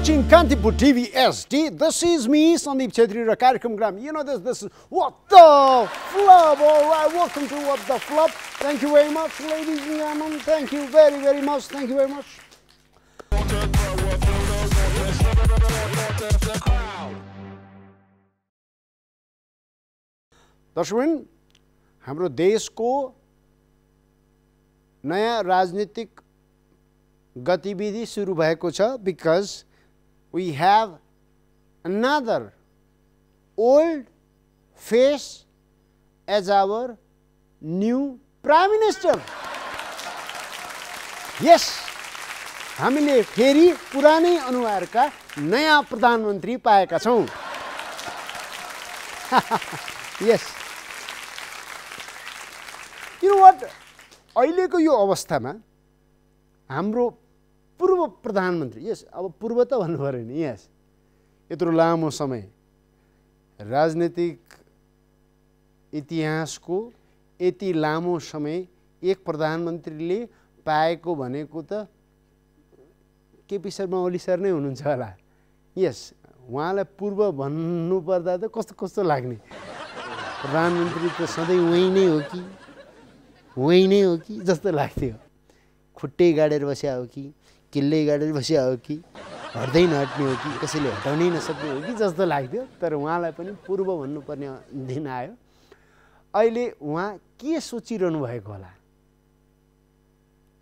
watching Kantipur TV SD. This is me, Sandeep Chhetri, ra Karyakram Gram. You know this is What the Flub. Alright, welcome to What the Flub. Thank you very much, ladies and gentlemen. Thank you very much. Thank you very much. दर्शकवृन्द, हाम्रो देशको नयाँ राजनीतिक गतिविधि सुरु भएको छ because we have another old face as our new Prime Minister. Yes, हामीले फेरि पुरानै अनुहारका नयाँ प्रधानमन्त्री पाएका छौं. Yes. You know what? अहिलेको यो अवस्थामा हाम्रो पूर्व प्रधानमन्त्री, यस अब पूर्व त भन्नु पर्यो नि, यस यत्रो लामो समय राजनीतिक इतिहासको यति लामो समय एक प्रधानमन्त्रीले पाएको भनेको त केपी शर्मा ओली सर नै हुनुहुन्छ होला. यस, उहाँलाई पूर्व भन्नु पर्दा त कस्तो कस्तो लाग्ने. प्रधानमन्त्री त सधैँ वही नै हो कि जस्तो लाग्थ्यो. खुट्टै गाडेर बस्या हो कि किल्लै गाडेर बस्या हो कि हट्दै नहट्ने हो कि कसैले हटाउनै नसक्ने हो कि जस्तो लाग्थ्यो. तर उहाँलाई पनि पूर्व भन्नुपर्ने दिन आयो. अहिले उहाँ के सोचिरहनु भएको होला?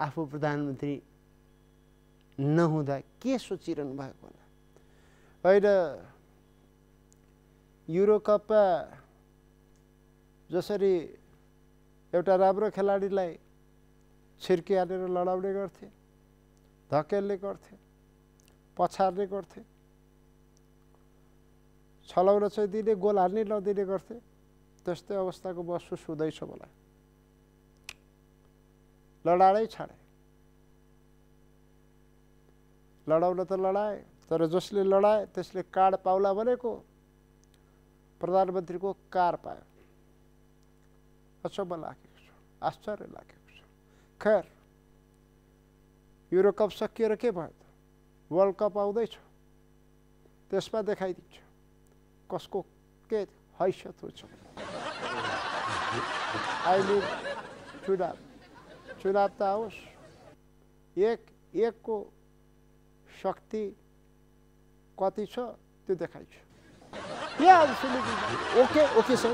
आफू प्रधानमन्त्री नहुँदा के सोचिरहनु भएको होला? अहिले युरो कपमा जसरी एउटा राम्रो खेलाडीलाई छिर्की हालेर लडाउने गर्थे, धकेल्ने गर्थे, पछार्ने गर्थे, छलाउन चाहिँ दिने, गोल हाल्ने नदिने गर्थे, त्यस्तै अवस्थाको महसुस हुँदैछ मलाई. लडाडै छाडे. लडाउन त लडाए, तर जसले लडाए त्यसले कार्ड पाउला भनेको प्रधानमन्त्रीको कार पायो. अचम्म लागेको छ, आश्चर्य लागेको छ. खैर, युरो कप सकिएर के भयो त? वर्ल्ड कप आउँदैछ. त्यसमा देखाइदिन्छ कसको के हैसियत हुन्छ. अहिले चुनाव त आओस्, एकको शक्ति कति छ त्यो देखाइन्छ. Yeah, absolutely. Okay, sir.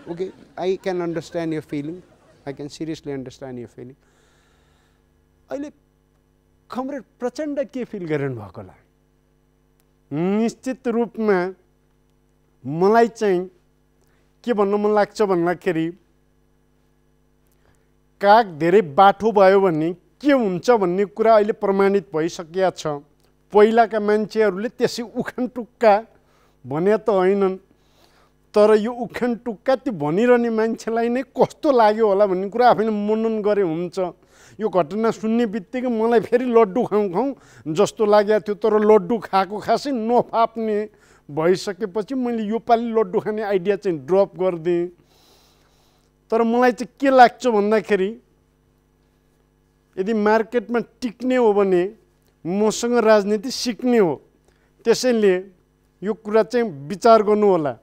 Okay. I can understand your feeling. I can seriously understand your feeling. अहिले कमरेड प्रचण्ड के फिल गरिरहनु भएको होला? निश्चित रूपमा मलाई चाहिँ के भन्न मन लाग्छ भन्दाखेरि काग धेरै बाठो भयो भन्ने के हुन्छ भन्ने कुरा अहिले प्रमाणित भइसकेको छ. पहिलाका मान्छेहरूले त्यसै उखान टुक्का भने त हैनन्, तर यो उखान टुक्का त्यो भनिरहने मान्छेलाई नै कस्तो लाग्यो होला भन्ने कुरा आफैले मनन गरे हुन्छ. यो घटना सुन्ने बित्तिकै मलाई फेरि लड्डु खाउँ जस्तो लागेको थियो. तर लड्डु खाएको खासै नफाप्ने भइसकेपछि मैले यो पालि लड्डु खाने आइडिया चाहिँ ड्रप गरिदिएँ. तर मलाई चाहिँ के लाग्छ भन्दाखेरि यदि मार्केटमा टिक्ने हो भने मसँग राजनीति सिक्ने हो. त्यसैले यो कुरा चाहिँ विचार गर्नु होला.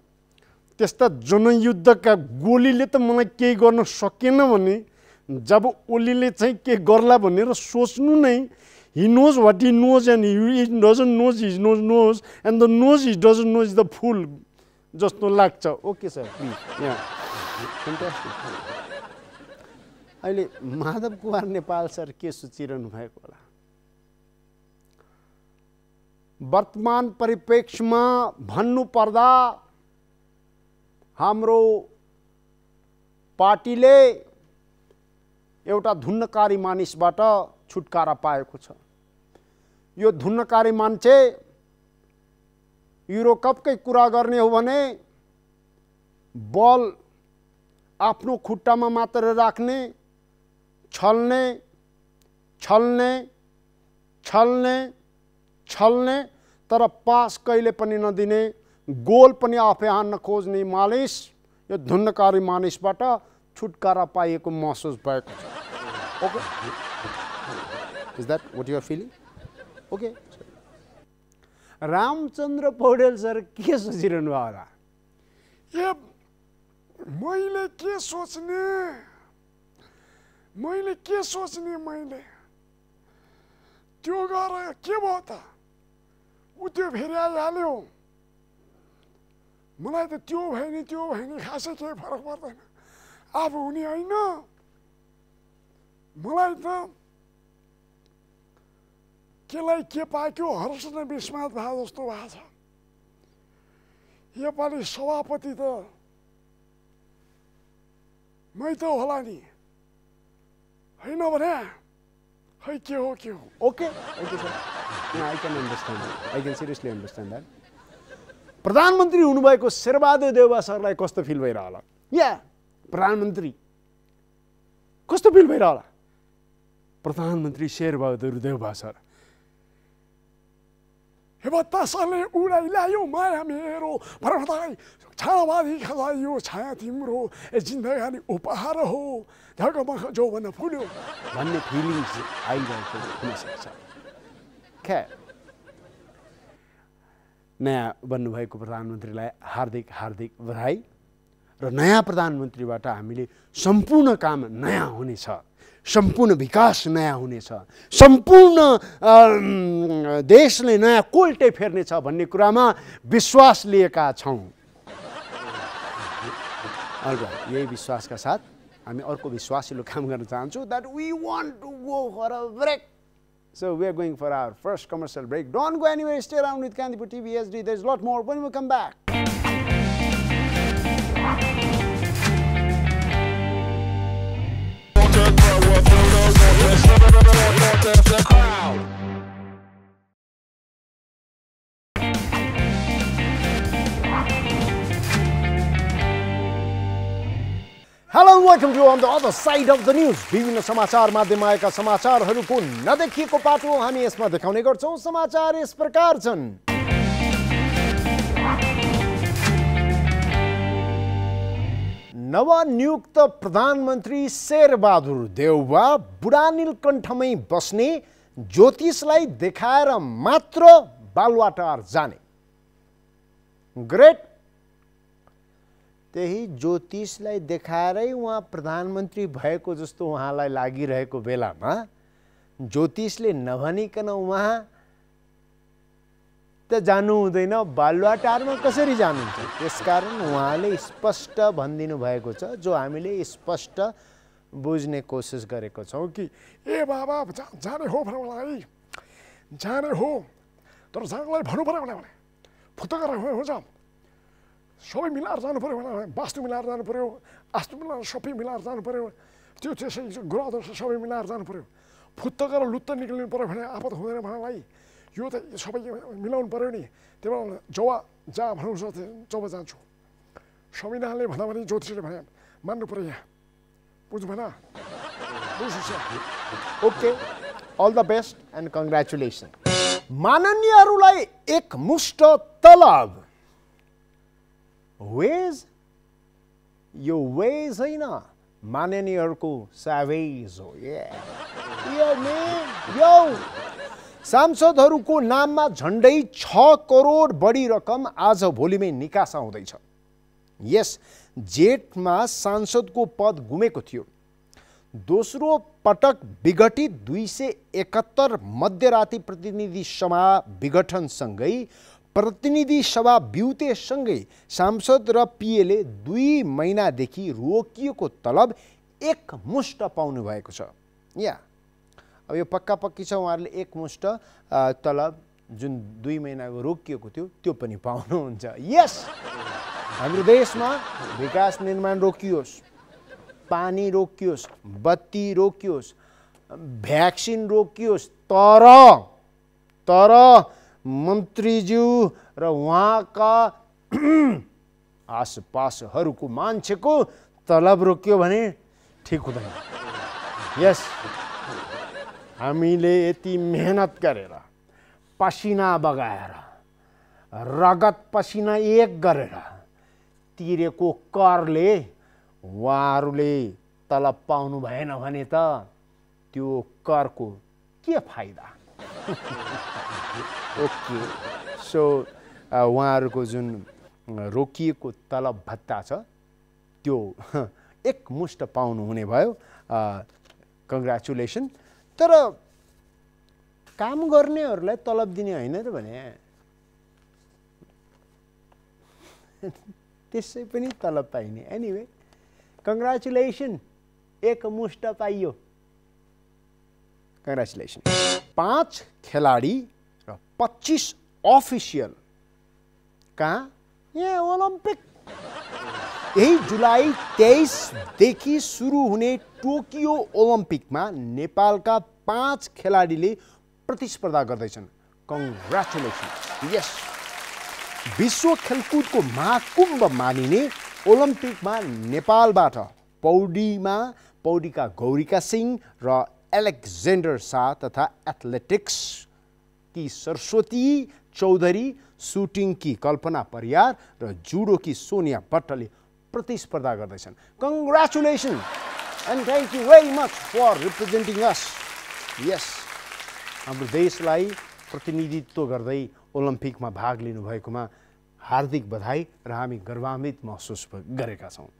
त्यस्ता जनयुद्धका गोलीले त मलाई केही गर्न सकेन भने जब ओलीले चाहिँ के गर्ला भनेर सोच्नु नै, he knows what he knows and he doesn't know he knows and the knows he doesn't know is the fool जस्तो लाग्छ. Okay sir, please. Yeah fantastic. अहिले माधव कुमार नेपाल सर के सोचिरहनु भएको होला? वर्तमान परिप्रेक्ष्यमा भन्नु पर्दा हाम्रो पार्टीले एउटा धुन्नकारी मानिसबाट छुटकारा पाएको छ. यो धुन्नकारी मान्छे युरो कपकै कुरा गर्ने हो भने बल आफ्नो खुट्टामा मात्र राख्ने, छल्ने तर पास कहिले पनि नदिने, गोल पनि आफै हान्न खोज्ने मानिस यो धुन्नकारी मानिसबाट छुटकारा पाएको महसुस भएको छ. Okay, Is that what you are feeling? Okay. Ramchandra Paudel sir के सोचिरहनु भयो होला? ए मैले के सोच्ने मैले त्यो गरेर के भयो त? ऊ त्यो फेरि आइहाल्यो। मलाई त त्यो भयो नि खासै केही फरक पर्दैन। आफू हुने होइन। मलाई त केलाई के पाक्यो हर्ष न विस्मात भए जस्तो भएको छ। योपालि सभापति त मै त होला नि, होइन भने खै के हो। Okay sir, I can understand that, I can seriously understand that. प्रधानमन्त्री हुनुभएको शेरबहादुर देउवा सरलाई कस्तो फिल भइरह होला? या प्रधानमन्त्री कस्तो फिल भइरह होला? प्रधानमन्त्री शेरबहादुर देउवा सर हे बतासले उडाइ ल्यायो माया मेरो, पर्वतलाई छायामाथि खलाइयो छाया तिम्रो, जिन्दगानी उपहार हो, झगमग जौवन फुल्यो भन्ने फिलिङ्स आइरहेको हुनसक्छ। खैर, नयाँ बन्नुभएको प्रधानमन्त्रीलाई हार्दिक हार्दिक बधाई। र नयाँ प्रधानमन्त्रीबाट हामीले सम्पूर्ण काम नयाँ हुनेछ, सम्पूर्ण विकास नयाँ हुनेछ, सम्पूर्ण देशले नयाँ कोल्टे फेर्नेछ भन्ने कुरामा विश्वास लिएका छौँ। यही विश्वासका साथ हामी अर्को विश्वासिलो काम गर्न चाहन्छौँ, that we want to go for a break. So we are going for our first commercial break. Don't go anywhere, stay around with Kandipur TV HD. There's a lot more when we come back. Hello and welcome to On the Other Side of the News. विभिन्न समाचार माध्यममा आएका समाचारहरूको नदेखिएको पाटो हामी यसमा देखाउने गर्छौं। समाचार यस प्रकार छन्। नवनियुक्त प्रधानमन्त्री शेरबहादुर देउवा बुढानीलकण्ठमै बस्ने, ज्योतिषलाई देखाएर मात्र बालुवाटार जाने। ग्रेट। त्यही ज्योतिषलाई देखाएरै उहाँ प्रधानमन्त्री भएको जस्तो उहाँलाई लागिरहेको बेलामा ज्योतिषले नभनिकन उहाँ त जानु हुँदैन, बालुवाटारमा कसरी जानुहुन्छ? त्यसकारण उहाँले स्पष्ट भनिदिनु भएको छ, जो हामीले स्पष्ट बुझ्ने कोसिस गरेको छौँ कि ए बाबा जाने हो मलाई, जाने हो, तर जानुलाई भन्नु पर्यो भने फुत्तकर हुन्छ, सबै मिलाएर जानु पर्यो भने वास्तु मिलाएर जानु पर्यो, आस्तु मिलाएर सबै मिलाएर जानु पर्यो, त्यो त्यसै ग्रह दर्श सबै मिलाएर जानु पर्यो, फुत्तकर लुत्त निक्लिनु पर्यो भने आपत हुँदैन मलाई, यो त सबै मिलाउनु पर्यो नि। त्यही भएर जवा जा भन्नुहुन्छ जब जान्छु। संविधानले भन्दा पनि ज्योतिषले भने मान्नु पर्यो, यहाँ बुझ्नु भएन? Okay, all the best and congratulation. माननीयहरूलाई एकमुष्ट तलब। वेज, यो वेज होइन, माननीयहरूको स्यावेज हो। सांसदहरूको नाममा झन्डै 6 करोड बढी रकम आज भोलिमै निकासा हुँदैछ। यस जेठमा सांसदको पद गुमेको थियो। दोस्रो पटक विघटित 271 मध्यराति प्रतिनिधि सभा विघटनसँगै प्रतिनिधि सभा बिउतेसँगै सांसद र पिएले 2 महिनादेखि रोकिएको तलब एकमुष्ट पाउनु भएको छ। या अब यो पक्का पक्की छ, उहाँहरूले एकमुष्ट तलब जुन 2 महिनाको रोकिएको थियो त्यो पनि पाउनुहुन्छ। यस, हाम्रो देशमा विकास निर्माण रोकियोस्, पानी रोकियोस्, बत्ती रोकियोस्, भ्याक्सिन रोकियोस्, तर मन्त्रीज्यू र उहाँका आसपासहरूको मान्छेको तलब रोकियो भने ठिक हुँदैन। यस, हामीले यति मेहनत गरेर, पसिना बगाएर, रगत पसिना एक गरेर तिरेको करले उहाँहरूले तलब पाउनु भएन भने त त्यो करको के फाइदा? ओके, सो उहाँहरूको जुन रोकिएको तलब भत्ता छ त्यो एकमुष्ट पाउनुहुने भयो। कङ्ग्रेचुलेसन। तर काम गर्नेहरूलाई तलब दिने होइन र भने त्यसै पनि तलब पाइने। एनिवे कङ्ग्रेचुलेसन, एकमुष्ट पाइयो। कङ्ग्रेचुलेसन। 5 खेलाडी र 25 अफिसियल कहाँ? यहाँ ओलम्पिक। यही जुलाई 23 देखि सुरु हुने टोकियो ओलम्पिकमा नेपालका 5 खेलाडीले प्रतिस्पर्धा गर्दैछन्। कङ्ग्रेचुलेसन। यस, विश्व खेलकुदको महाकुम्भ मानिने ओलम्पिकमा नेपालबाट पौडीका गौरिका सिंह र एलेक्जेन्डर शाह तथा एथलेटिक्स की सरस्वती चौधरी, सुटिङ की कल्पना परियार र जुडो की सोनिया भट्टले प्रतिस्पर्धा गर्दैछन्। Congratulation and thank you very much for representing us. Yes, हाम्रो देशलाई प्रतिनिधित्व गर्दै ओलम्पिकमा भाग लिनुभएकोमा हार्दिक बधाई र हामी गर्वान्वित महसुस गरेका छौँ।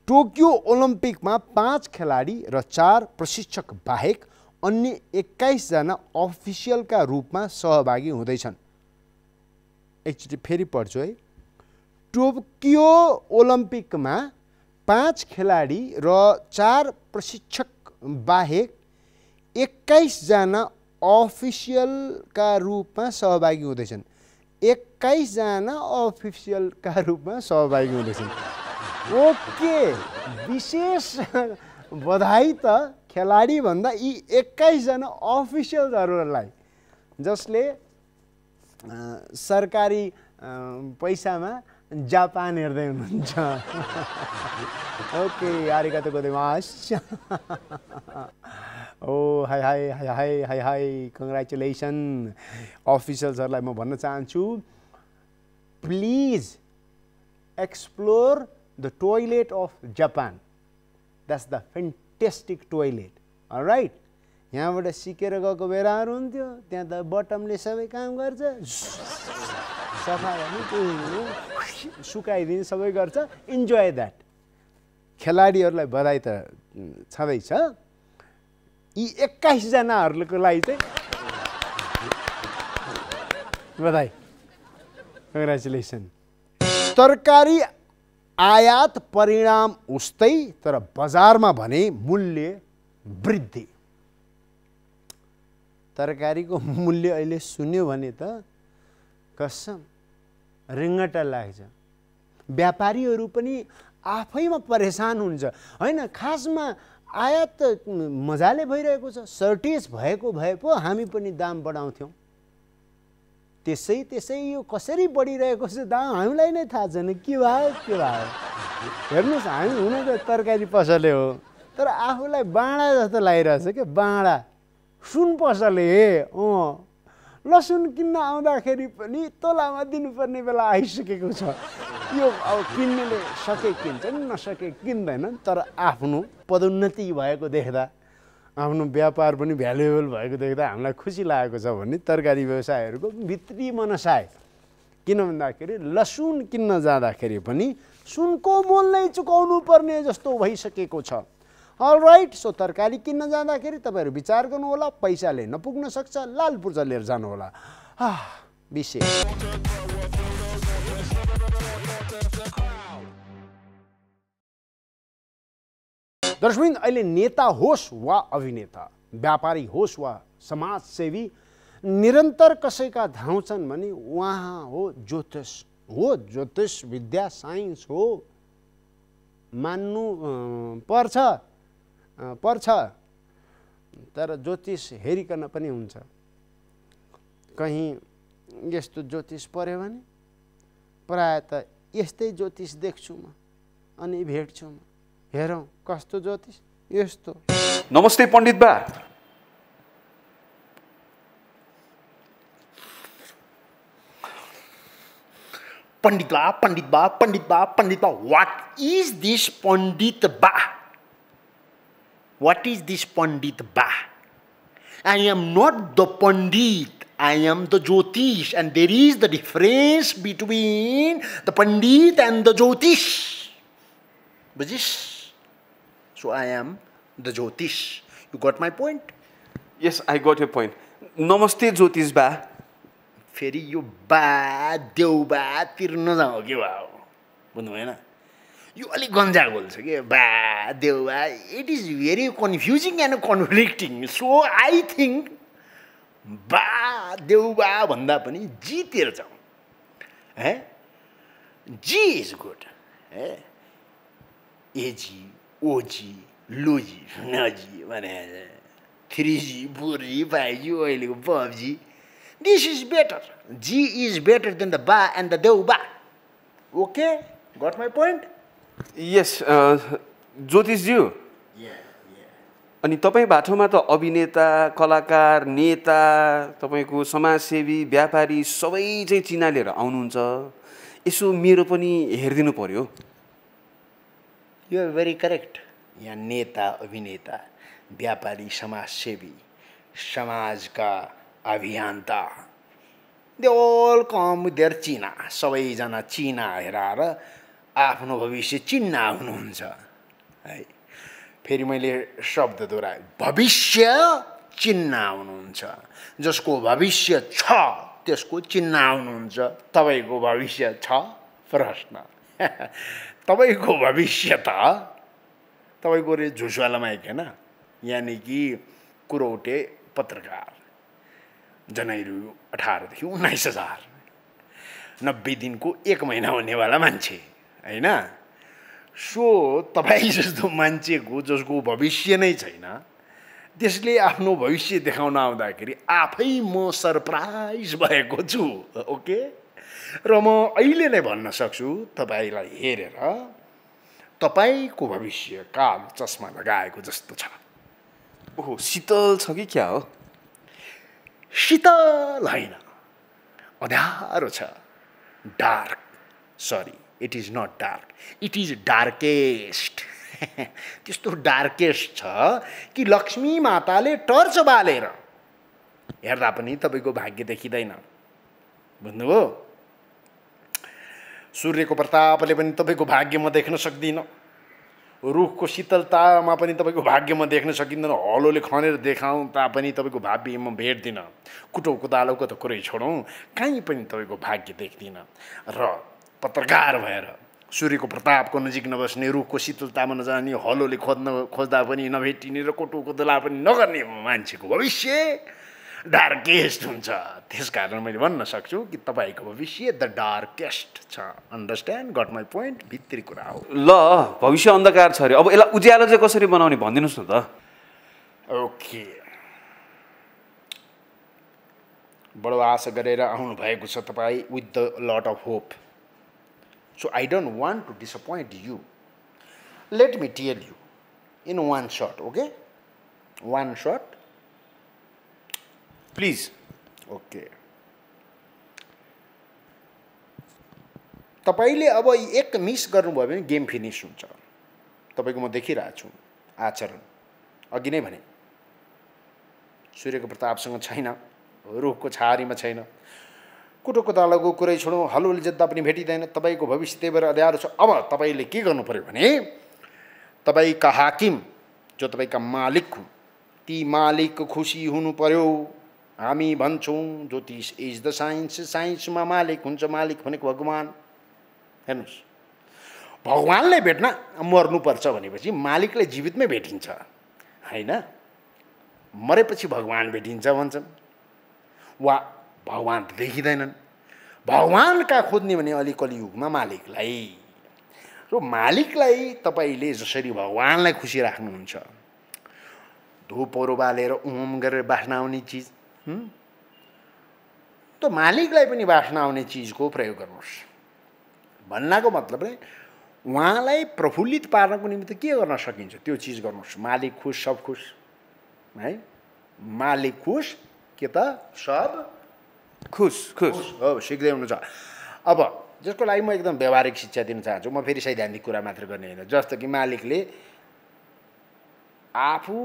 टोकियो ओलम्पिकमा 5 खेलाडी र 4 प्रशिक्षक बाहेक अन्य 21 जना अफिसियलका रूपमा सहभागी हुँदैछन्। एकचोटि फेरि पढ्छु है। टोकियो ओलम्पिकमा 5 खेलाडी र 4 प्रशिक्षक बाहेक 21 जना अफिसियलका रूपमा सहभागी हुँदैछन्। 21 जना अफिसियलका रूपमा सहभागी हुँदैछन्। ओके, विशेष बधाई त खेलाडी भन्दा यी 21 जना अफिसियल्सहरूलाई जसले सरकारी पैसामा जापान हेर्दै हुनुहुन्छ। ओके, आरिगातो गोजाइमासु। ओ हाई हाई हाई हाई हाई हाई, कङ्ग्रेचुलेसन। अफिसियल्सहरूलाई म भन्न चाहन्छु, please explore the toilet of Japan. That's the fantastic toilet. Alright, यहाँबाट सिकेर गएको बेलाहरू हुन्थ्यो, त्यहाँ त बटमले सबै काम गर्छ, सफा गर्ने, सुकाइदिने सबै गर्छ। Enjoy that. खेलाडीहरूलाई बधाई त छँदैछ। यी 21 जनाहरूको लागि चाहिँ बधाई, कङ्ग्रेचुलेसन। तरकारी आयात परिणाम उस्तै, तर बजारमा भने मूल्य वृद्धि। तरकारीको मूल्य अहिले सुन्यो भने त कसम रिङ्गटा लाग्छ। व्यापारीहरू पनि आफैमा परेशान हुन्छ होइन। खासमा आयात त मजाले भइरहेको छ, सर्टेज भएको भए पो हामी पनि दाम बढाउँथ्यौँ। त्यसै यो कसरी बढिरहेको छ दाम हामीलाई नै थाहा छैन। के भयो हेर्नुहोस्, हामी हुन त तरकारी पसले हो, तर आफूलाई बाँडा जस्तो लागिरहेछ क्या। बाँडा सुन पसले लसुन किन्न आउँदाखेरि पनि तोलामा दिनुपर्ने बेला आइसकेको छ। यो अब किन्नेले सके किन्छन्, नसके किन्दैनन्। तर आफ्नो पदोन्नति भएको देख्दा, आफ्नो व्यापार पनि भ्यालुएबल भएको देख्दा हामीलाई खुसी लागेको छ भन्ने तरकारी व्यवसायहरूको भित्री मनसाय। किन भन्दाखेरि लसुन किन्न जाँदाखेरि पनि सुनको मोल नै चुकाउनु पर्ने जस्तो भइसकेको छ। अलराइट, सो तरकारी किन्न जाँदाखेरि तपाईँहरू विचार गर्नुहोला, पैसाले नपुग्न सक्छ, लाल पूर्जा लिएर जानुहोला। विशेष दर्शकवृन्द, अहिले नेता होस् वा अभिनेता, व्यापारी होस् वा समाजसेवी, निरन्तर कसैका धाउँछन् भने उहाँ हो ज्योतिष। ज्योतिष विद्या साइन्स हो। मान्नु पर्छ, तर ज्योतिष हेरिकन पनि हुन्छ। कहीँ यस्तो ज्योतिष पर्यो भने प्रायः त यस्तै ज्योतिष देख्छु म अनि भेट्छु म। हेरौँ कस्तो ज्योतिष यस्तो। नमस्ते पण्डित बा। Pandit Ba, what is this Pandit Ba? What is this Pandit Ba? I am not the Pandit. I am the Jyotish, and there is the difference between the Pandit and the Jyotish. Bujish? So I am the Jyotish. You got my point? Yes, I got your point. Namaste, Jyotish ba. फेरि यो बा देउ बा तिर्न जाऊ के भाउ बुझ्नु भएन यो अलिक गन्जागोल छ के बा देउ बा it is very confusing and conflicting so I think बा देउ बा भन्दा पनि जीतिर जाउँ है जी इज गुड है एजी ओजी लोजी नजी भने 3G 4G 5G अहिलेको PUBG this is better. G is better than the ba and the deu ba. Okay? Got my point? Yes, ज्योतिषज्यू अनि तपाईँ बाटोमा त अभिनेता कलाकार नेता तपाईको समाजसेवी व्यापारी सबै चाहिँ चिना लिएर आउनुहुन्छ यसो मेरो पनि हेर्दिनु पर्यो You are very correct. यहाँ नेता अभिनेता व्यापारी समाजसेवी समाजका अभियन्ता they all come with their चिना सबैजना चिना हेराएर आफ्नो भविष्य चिन्ना हुनुहुन्छ है फेरि मैले शब्द दोहोऱ्याए भविष्य चिन्ना हुनुहुन्छ जसको भविष्य छ त्यसको चिन्ना हुनुहुन्छ तपाईको भविष्य छ प्रश्न तपाईको भविष्य त तपाईको रे झुसवाला माइक हैन यानी कि कुरौटे पत्रकार जनैरू 18 देखि 19,000 90 दिनको 1 महिना हुनेवाला मान्छे हैन सो तपाई जस्तो मान्छेको जसको भविष्य नै छैन त्यसले आफ्नो भविष्य देखाउन आउँदाखेरि आफै म सरप्राइज भएको छु ओके र म अहिले नै भन्न सक्छु तपाईलाई हेरेर तपाईको भविष्य कालो चस्मा लगाएको जस्तो छ ओहो शीतल छ कि क्या हो शीतल हैन अँध्यारो छ dark sorry it is not dark it is darkest त्यस्तो डार्केस्ट छ कि लक्ष्मी माताले टर्च बालेर हेर्दा पनि तपाईको भाग्य देखिदैन बुझ्नुभयो सूर्यको प्रतापले पनि तपाईको भाग्य म देख्न सक्दिन रुखको शीतलतामा पनि तपाईको भाग्य म देख्न सकिँदैन हलोले खनेर देखाउँ तापनि तपाईको भाग्य म भेट्दिन कुटो कुदालोको त कुरै छोडौँ कहीँ पनि तपाईको भाग्य देख्दिन र पत्रकार भएर सूर्यको प्रतापको नजिक नबस्ने रुखको शीतलतामा नजाने हलोले खोज्दा पनि नभेटिने र कुटो कुदला पनि नगर्ने मान्छेको भविष्य डार्केस्ट हुन्छ त्यसकारण मैले भन्न सक्छु कि तपाईको भविष्य द डार्केस्ट छ अन्डरस्ट्यान्ड गट माई पोइन्ट भित्री कुरा हो ल भविष्य अन्धकार छ अरे अब यसलाई उज्यालो चाहिँ कसरी बनाउने भनिदिनुस् न त ओके बडो आशा गरेर आउनु भएको छ तपाई with the lot of hope so I don't want to disappoint you let me tell you in one shot okay one shot please okay तपाईले अब एक मिस गर्नुभयो भने गेम फिनिस हुन्छ तपाईको म देखिरहेको छु आचरण अघि नै भने सूर्यको प्रतापसँग छैन रुखको छारीमा छैन कुटोको दालाको कुरै छोडौँ हलोले जित्दा पनि भेटिँदैन तपाईको भविष्य त्यही भएर अँध्यारो छ अब तपाईले के गर्नु पर्यो भने तपाईका हाकिम जो तपाईका मालिक हुन् ती मालिकको खुसी हुनु पर्यो हामी भन्छौँ ज्योतिष इज द साइन्स साइन्समा मालिक हुन्छ मालिक भनेको भगवान हेर्नुहोस् भगवानलाई भेट्न मर्नुपर्छ भनेपछि मालिकलाई जीवितमै भेटिन्छ हैन मरेपछि भगवान भेटिन्छ भन्छन् वा भगवान त देखिँदैनन् भगवान कहाँ खोज्ने भने अलि कलियुगमा मालिकलाई र मालिकलाई तपाईले जसरी भगवानलाई खुसी राख्नुहुन्छ धुपहरू बालेर उम गरेर बास्ना आउने चिज त मालिकलाई पनि बास्ना आउने चिजको प्रयोग गर्नुहोस् भन्नाको मतलब नै उहाँलाई प्रफुल्लित पार्नको निमित्त के गर्न सकिन्छ त्यो चिज गर्नुहोस् मालिक खुश सब खुश है मालिक खुश के त सब खुश खुश हो सिक्दै हुनुहुन्छ अब जसको लागि म एकदम व्यवहारिक शिक्षा दिन चाहन्छु म फेरि सैद्धान्तिक कुरा मात्र गर्ने होइन जस्तो कि मालिकले आफू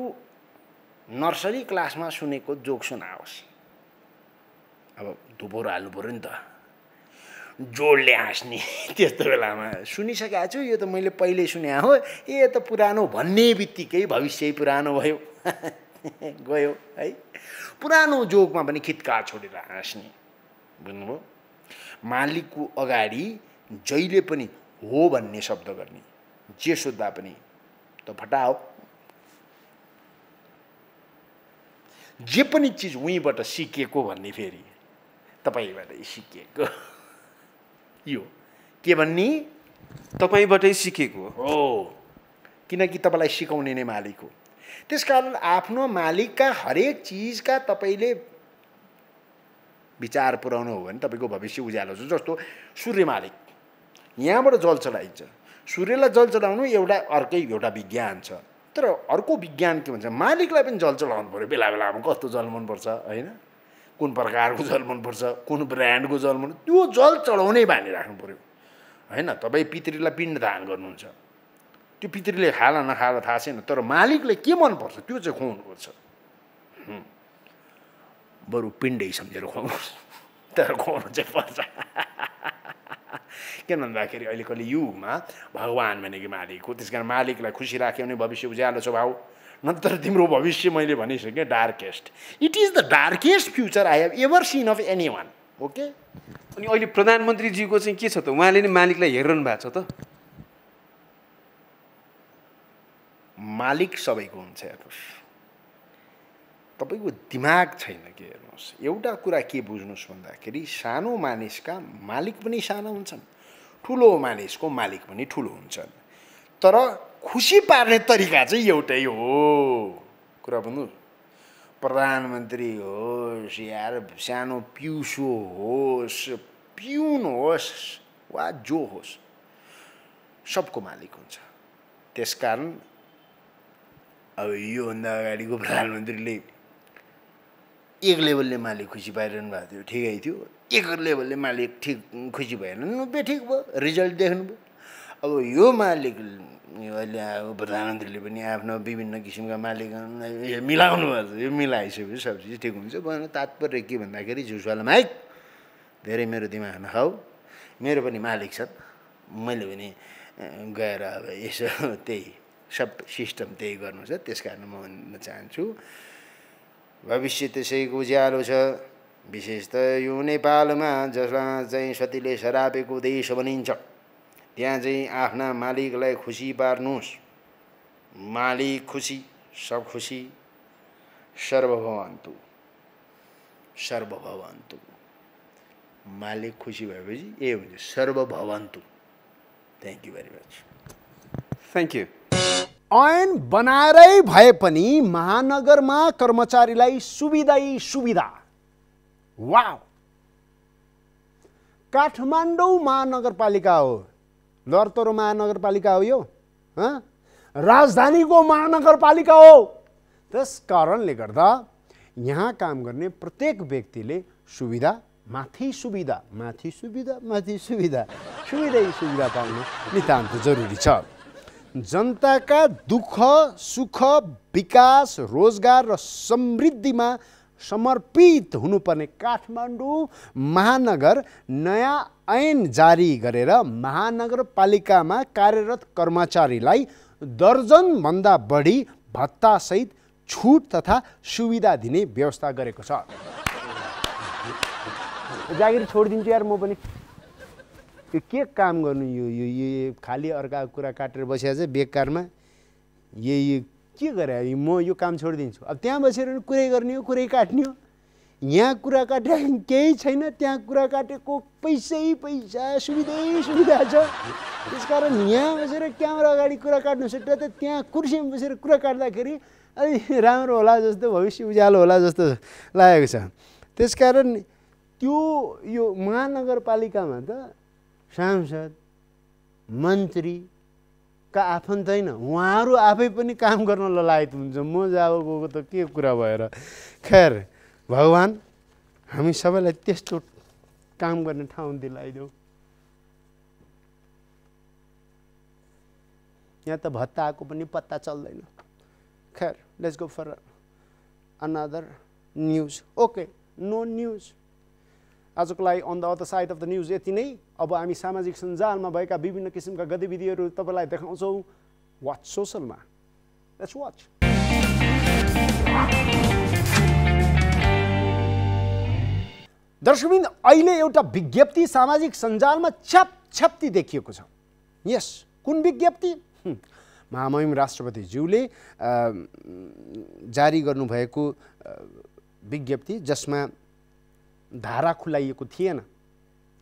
नर्सरी क्लासमा सुनेको जोक सुनाओस् अब धुपोहरू हाल्नु पऱ्यो नि त, जोडले हाँस्ने। त्यस्तो बेलामा सुनिसकेको छु, यो त मैले पहिल्यै सुने हो, ए त पुरानो भन्ने बित्तिकै भविष्य पुरानो भयो गयो है। पुरानो जोकमा पनि खित्कार छोडेर हाँस्ने, बुझ्नुभयो। मालिकको अगाडि जहिले पनि हो भन्ने शब्द गर्ने, जे सोद्धा पनि त फटाओ, जे पनि चिज उहीँबाट सिकेको भन्ने, फेरि तपाईँबाटै सिकेको यो के भन्ने, तपाईँबाटै सिकेको हो, किनकि तपाईँलाई सिकाउने नै मालिक हो। त्यसकारण आफ्नो मालिकका हरेक चिजका तपाईँले विचार पुर्याउनु हो भने तपाईँको भविष्य उज्यालो छ। जस्तो सूर्य मालिक, यहाँबाट जल चलाइन्छ, सूर्यलाई जल चलाउनु एउटा विज्ञान छ। तर अर्को विज्ञान के भन्छ, मालिकलाई पनि जल चलाउनु पऱ्यो बेला बेलामा। कस्तो जल मनपर्छ होइन, कुन प्रकारको जल मनपर्छ, कुन ब्रान्डको जल मन, त्यो जल चढाउनै बानी राख्नु पऱ्यो होइन। तपाईँ पितृलाई पिण्ड दान गर्नुहुन्छ, त्यो पितृले खाला नखाला थाहा छैन, तर मालिकले के मनपर्छ त्यो चाहिँ खुवाउनुपर्छ। बरु पिण्डै सम्झेर खुवाउनुहोस्, तर खुवाउनु चाहिँ पर्छ। किन भन्दाखेरि अहिले कलियुगमा भगवान् भनेको मालिक हो। त्यस कारण मालिकलाई खुसी राख्यो भने भविष्य उज्यालो छ भाउ, नत्र तिम्रो भविष्य मैले भनिसकेँ darkest. It is the darkest future I have ever scene of any one. Okay. अनि अहिले प्रधानमन्त्रीजीको चाहिँ के छ त, उहाँले नै मालिकलाई हेरिरहनु भएको छ त? मालिक सबैको हुन्छ हेर्नुहोस्, तपाईँको दिमाग छैन कि हेर्नुहोस्। एउटा कुरा के बुझ्नुहोस् भन्दाखेरि सानो मानिसका मालिक पनि सानो हुन्छन्, ठुलो मानिसको मालिक पनि ठुलो हुन्छन्, तर खुसी पार्ने तरिका चाहिँ एउटै हो। कुरा भन्नु, प्रधानमन्त्री होस् यार, सानो पिउसो होस्, पिउन होस् वा जो होस्, सबको मालिक हुन्छ। त्यसकारण अब योभन्दा अगाडिको प्रधानमन्त्रीले एक लेभलले मालिक खुसी पाइरहनु भएको थियो, ठिकै थियो। एक लेभलले मालिक खुसी भएन, बेठिक भयो, रिजल्ट देख्नुभयो। अब यो मालिक अहिले प्रधानमन्त्रीले पनि आफ्नो विभिन्न किसिमका मालिक मिलाउनु पर्छ। यो मिलाइसकेपछि सब चिज ठिक हुन्छ। भएन तात्पर्य के भन्दाखेरि झुसवाला माइक धेरै मेरो दिमाग नखाऊ, मेरो पनि मालिक छ, मैले पनि गएर अब यसो त्यही सब सिस्टम त्यही गर्नु छ। त्यस कारण म भन्न चाहन्छु भविष्य त्यसैको उज्यालो छ। विशेष त यो नेपालमा जसमा चाहिँ सतीले सरापेको देश भनिन्छ, त्यहाँ चाहिँ आफ्ना मालिकलाई खुसी पार्नुहोस्। मालिक खुसी, सब खुसी, सर्वभवन्तु सर्वभवन्तु। मालिक खुसी भएपछि ए हुन्छ सर्वभवन्तु। Thank you very much. Thank you. ऐन बनाएरै भए पनि महानगरमा कर्मचारीलाई सुविधै सुविधा। वाउ! काठमाडौँ महानगरपालिका हो, लरतरो महानगरपालिका हो यो, राजधानीको महानगरपालिका हो। त्यस कारणले गर्दा यहाँ काम गर्ने प्रत्येक व्यक्तिले सुविधा माथि सुविधा, माथि सुविधा, माथि सुविधा, सुविधै सुविधा पाउनु नितान्त जरुरी छ। जनताका दुःख सुख विकास रोजगार र समृद्धिमा समर्पित हुनुपर्ने काठमाडौँ महानगर नयाँ ऐन जारी गरेर महानगरपालिकामा कार्यरत कर्मचारीलाई दर्जनभन्दा बढी भत्तासहित छुट तथा सुविधा दिने व्यवस्था गरेको छ। जागिर छोडिदिन्छु यार म पनि। यो के काम गर्नु, यो खालि अर्काको कुरा काटेर बसेको चाहिँ बेकारमा। यो के गरे, म यो काम छोडिदिन्छु। अब त्यहाँ बसेर कुरै गर्ने हो, कुरै काट्ने हो। यहाँ कुरा काटे केही छैन, त्यहाँ कुरा काटेको पैसै पैसा, सुविधै सुविधा छ। त्यसकारण यहाँ बसेर क्यामेरा अगाडि कुरा काट्नु सट्टा त त्यहाँ कुर्सीमा बसेर कुरा काट्दाखेरि अलि राम्रो होला जस्तो, भविष्य उज्यालो होला जस्तो लागेको छ। त्यसकारण त्यो यो महानगरपालिकामा त सांसद मन्त्रीका आफन्त होइन, उहाँहरू आफै पनि काम गर्न ललायत हुन्छ। म जब गएको त के कुरा भएर। खैर भगवान् हामी सबैलाई त्यस्तो काम गर्ने ठाउँ दिलाइदेऊ। यहाँ त भत्ता आएको पनि पत्ता चल्दैन। खैर let's go for another news. Okay, no news. आजको लागि on the other side of the news यति नै। अब हामी सामाजिक सञ्जालमा भएका विभिन्न किसिमका गतिविधिहरू तपाईँलाई देखाउँछौँ वाच सोसलमा। Let's watch. दर्शकवृन्द, अहिले एउटा विज्ञप्ति सामाजिक सञ्जालमा छ्याप्ती देखिएको छ। यस, कुन विज्ञप्ति? महामहिम राष्ट्रपतिज्यूले जारी गर्नुभएको विज्ञप्ति जसमा धारा खुलाइएको थिएन।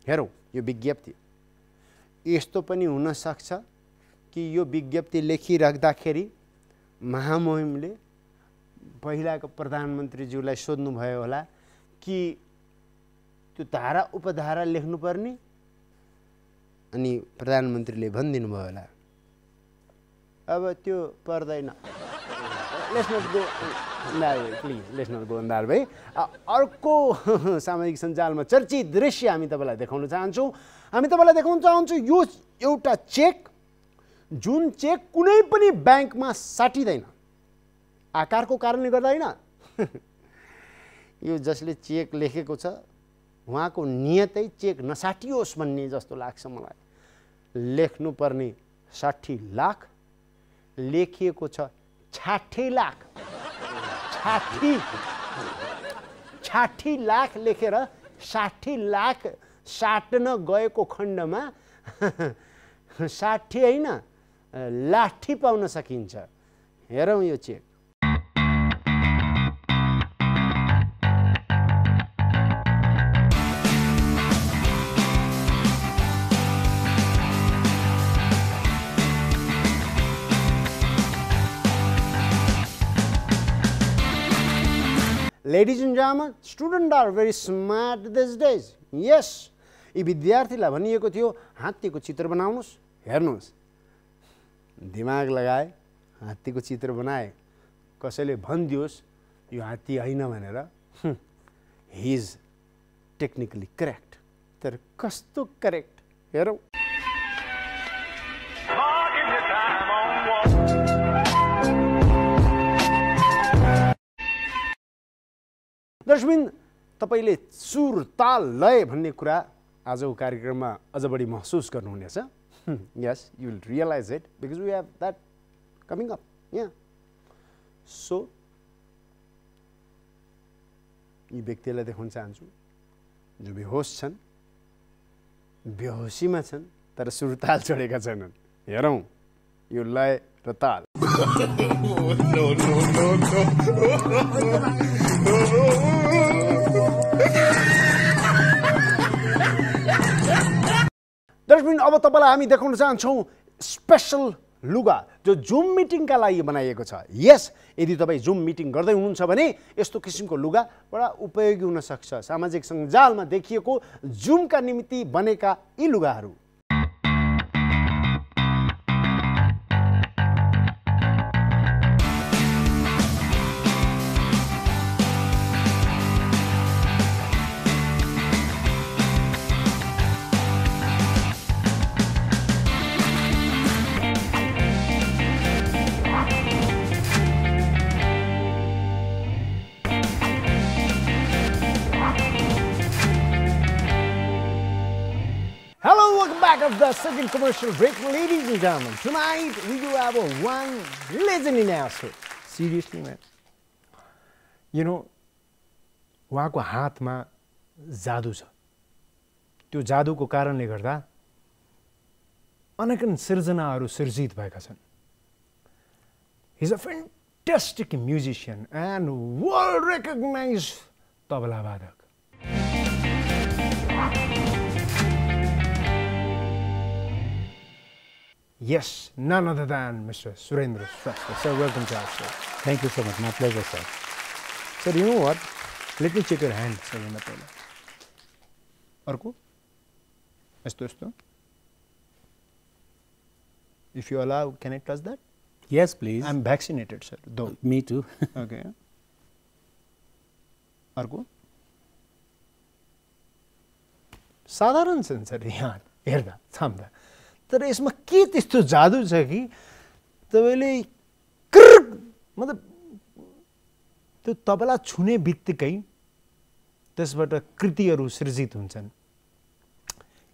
हेरौँ यो विज्ञप्ति। यस्तो पनि हुनसक्छ कि यो विज्ञप्ति लेखिराख्दाखेरि महामहिमले पहिलाको प्रधानमन्त्रीज्यूलाई सोध्नुभयो होला कि त्यो धारा उपधारा लेख्नुपर्ने, अनि प्रधानमन्त्रीले भनिदिनु भयो होला अब त्यो पर्दैन। Let's not go please, let's not go अन्धार भाइ। अर्को सामाजिक सञ्जालमा चर्चित दृश्य हामी तपाईँलाई देखाउन चाहन्छौँ। हामी तपाईँलाई देखाउन चाहन्छौँ यो एउटा चेक, जुन चेक कुनै पनि ब्याङ्कमा साटिँदैन। आकारको कारणले गर्दा होइन, यो जसले चेक लेखेको छ उहाँको नियतै चेक नसाटियोस् भन्ने जस्तो लाग्छ मलाई। लेख्नुपर्ने 60 लाख, लेखिएको छ 60 लाख। 60 लाख लेखेर 60 लाख साट्न गएको खण्डमा 60 होइन लाठी पाउन सकिन्छ। हेरौँ यो check. Ladies and gentlemen, students are very smart these days. Yes, यी विद्यार्थीलाई भनिएको थियो हात्तीको चित्र बनाउनुस्। हेर्नुहोस्, दिमाग लगाए हात्तीको चित्र बनाए। कसैले भनिदियोस् यो हात्ती होइन भनेर, he is technically correct। तर कस्तो करेक्ट हेरौँ। दर्शकवृन्द, तपाईँले सुर ताल लय भन्ने कुरा आजको कार्यक्रममा अझ बढी महसुस गर्नुहुनेछ। Yes, you will realize it because we have that coming up यहाँ। सो यी व्यक्तिलाई देखाउन चाहन्छु जो बेहोस छन्, बेहोसीमा छन् तर सुर ताल चढेका छैनन्। हेरौँ यो लय र ताल। दर्शकवृन्द, अब तपाईँलाई हामी देखाउन चाहन्छौँ स्पेसल लुगा जो जुम मिटिङका लागि बनाइएको छ। यस, यदि तपाईँ जुम मिटिङ गर्दै हुनुहुन्छ भने यस्तो किसिमको लुगा बडा उपयोगी हुनसक्छ। सामाजिक सञ्जालमा देखिएको जुमका निमित्त बनेका यी लुगाहरू। Of the second commercial break, ladies and gentlemen, tonight we do have one legend in our show. Seriously, man. You know, उहाँको हातमा जादु छ। त्यो जादुको कारणले गर्दा अनेक सृजनाहरू सृजित भएका छन्। He is a fantastic musician and world recognized tabla वादक। Yes, none other than Mr. Surendra Shrestha. Sir, welcome to our show. Thank you so much. My pleasure, sir. Sir, you know what? Let me check your hand, sir. Arko? Esto. If you allow, can I touch that? Yes, please. I'm vaccinated, sir. Though. Me too. Okay. Arko? साधारण छ sir यहाँ हेर्दा छाम्दा, तर यसमा के त्यस्तो जादु छ कि तपाईले मतलब त्यो तबला छुने बित्तिकै त्यसबाट कृतिहरू सृजित हुन्छन्।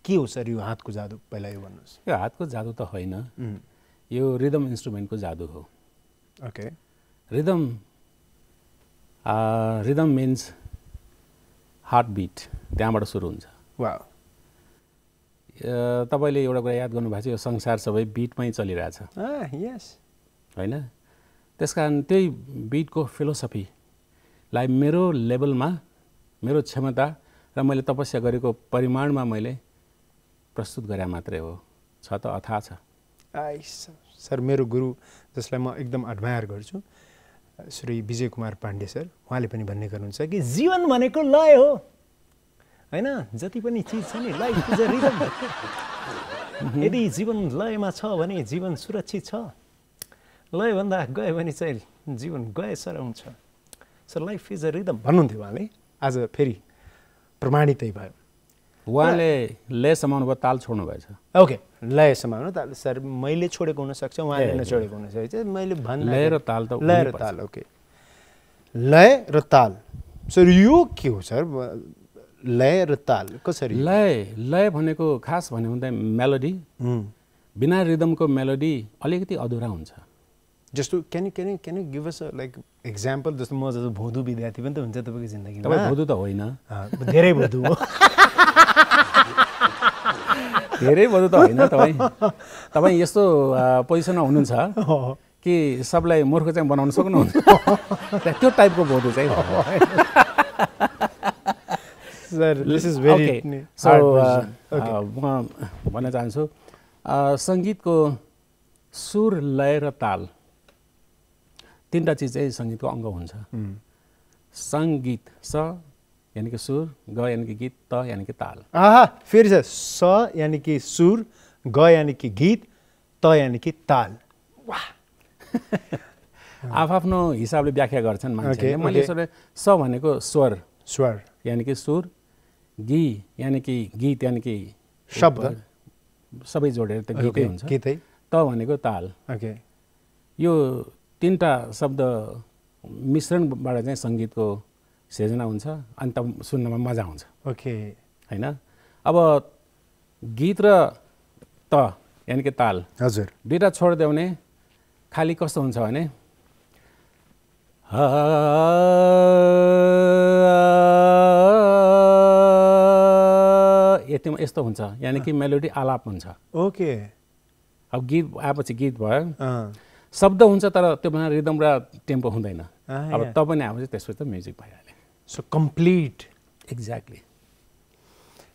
के हो सर यो हातको जादु, पहिला यो भन्नुहोस्। यो हातको जादु त होइन, यो रिदम इन्स्ट्रुमेन्टको जादु हो। Okay. Rhythm means heart beet, त्यहाँबाट सुरु हुन्छ। वाह। तपाईँले एउटा कुरा याद गर्नुभएको छ, यो संसार सबै बिटमै चलिरहेछ यस होइन। त्यस कारण त्यही बिटको फिलोसफीलाई मेरो लेभलमा, मेरो क्षमता र मैले तपस्या गरेको परिमाणमा मैले प्रस्तुत गरे मात्रै हो, छ त अथाह छ। सर मेरो गुरु जसलाई म एकदम एडमायर गर्छु, श्री विजय कुमार पाण्डे सर, उहाँले पनि भन्ने गर्नुहुन्छ कि जीवन भनेको लय हो होइन, जति पनि चिज छ नि लाइफ इज अ रिदम। यदि जीवन लयमा छ भने जीवन सुरक्षित छ, लयभन्दा गयो भने चाहिँ जीवन गए सराउँछ। Sir life is a rhythm भन्नुहुन्थ्यो उहाँले, आज फेरि प्रमाणितै भयो। उहाँले लय समाउनु भयो, ताल छोड्नु भएछ। ओके, लय समाउनु ताल सर मैले छोडेको हुनसक्छ, उहाँले नछोडेको हुनसक्छ, मैले भन्नु लय र ताल त लय र ताल। ओके, लय र ताल। सर यो के हो सर, लय र ताल कसरी? लय भनेको खास भन्यो भने मेलोडी, बिना रिदमको मेलोडी अलिकति अधुरा हुन्छ। जस्तो can you give us like example? जस्तो म जस्तो भोदु विद्यार्थी पनि त हुन्छ तपाईँको जिन्दगीमा। तपाईँ भोदु त होइन, धेरै भोदु हो। धेरै भोदु त होइन। तपाईँ यस्तो पोजिसनमा हुनुहुन्छ कि सबलाई मूर्ख चाहिँ बनाउन सक्नुहुन्छ, त्यो टाइपको भोदु चाहिँ हो। Sir, this is very म भन्न चाहन्छु सङ्गीतको सुर, लय र ताल तीनटा चिज चाहिँ सङ्गीतको अङ्ग हुन्छ। सङ्गीत स यानि कि सुर, ग यानि कि गीत, त यानि कि ताल। फेरि सर, स यानि कि सुर, ग यानि कि गीत, त यानि कि ताल। वाह। आफ्नो हिसाबले व्याख्या गर्छन् मान्छेले। मैले स भनेको स्वर, स्वर यानि कि सुर, गी यानि कि गीत यानि कि शब्द, सबै जोडेर त गीतै हुन्छ। गीतै। त भनेको ताल। ओके। यो तीनटा शब्द मिश्रणबाट चाहिँ सङ्गीतको सिर्जना हुन्छ, अनि त सुन्नमा मजा आउँछ। ओके। होइन, अब गीत र त यानि कि ताल, हजुर, दुईवटा छोडिदियो भने खालि कस्तो हुन्छ भने यस्तो हुन्छ, यानि कि मेलोडी आलाप हुन्छ। ओके। अब गीत आएपछि गीत भयो, शब्द हुन्छ तर त्यो भन्दा रिदम र टेम्पो हुँदैन। अब त पनि आएपछि त्यसपछि त म्युजिक भइहाल्यो। So complete. एक्ज्याक्टली।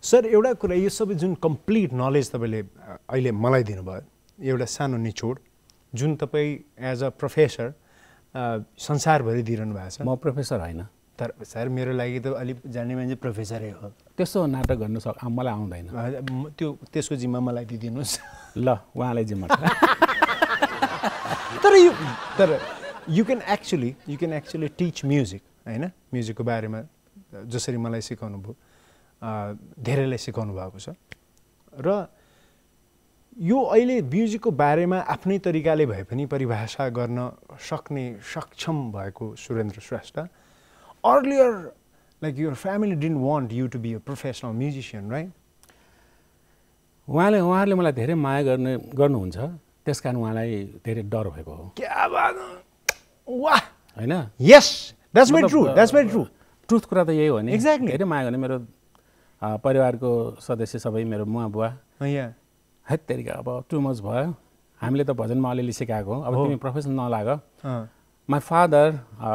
सर एउटा कुरा, यो सबै जुन कम्प्लिट नलेज तपाईँले अहिले मलाई दिनुभयो, एउटा सानो निचोड जुन तपाईँ एज अ प्रोफेसर संसारभरि दिइरहनु भएको छ। म प्रोफेसर होइन, तर सर मेरो लागि त अलिक जान्ने मान्छे प्रोफेसरै हो। त्यस्तो नाटक गर्नु मलाई आउँदैन। त्यसको जिम्मा मलाई दिइदिनुहोस्। ल, उहाँलाई जिम्मा। तर you can actually teach music होइन, म्युजिकको बारेमा जसरी मलाई सिकाउनु भयो, धेरैलाई सिकाउनु भएको छ। र यो अहिले म्युजिकको बारेमा आफ्नै तरिकाले भए पनि परिभाषा गर्न सक्षम भएको Surendra Shrestha, earlier like your family didn't want you to be a professional musician, right? उहाँहरूले मलाई धेरै माया गर्नुहुन्छ, त्यस कारण उहाँलाई धेरै डर भएको हो। क्या बात, वाह। होइन, yes, that's very true, that's very true. Truth कुरा त यही हो नि। एक्ज्याक्टली। धेरै माया गर्ने मेरो परिवारको सदस्य सबै, मेरो मुवा बुवा, हेत्तेरिका अब टु मच भयो। हामीले त भजनमा अलिअलि सिकाएको, अब तिमी प्रोफेसन नलाग। माई फादर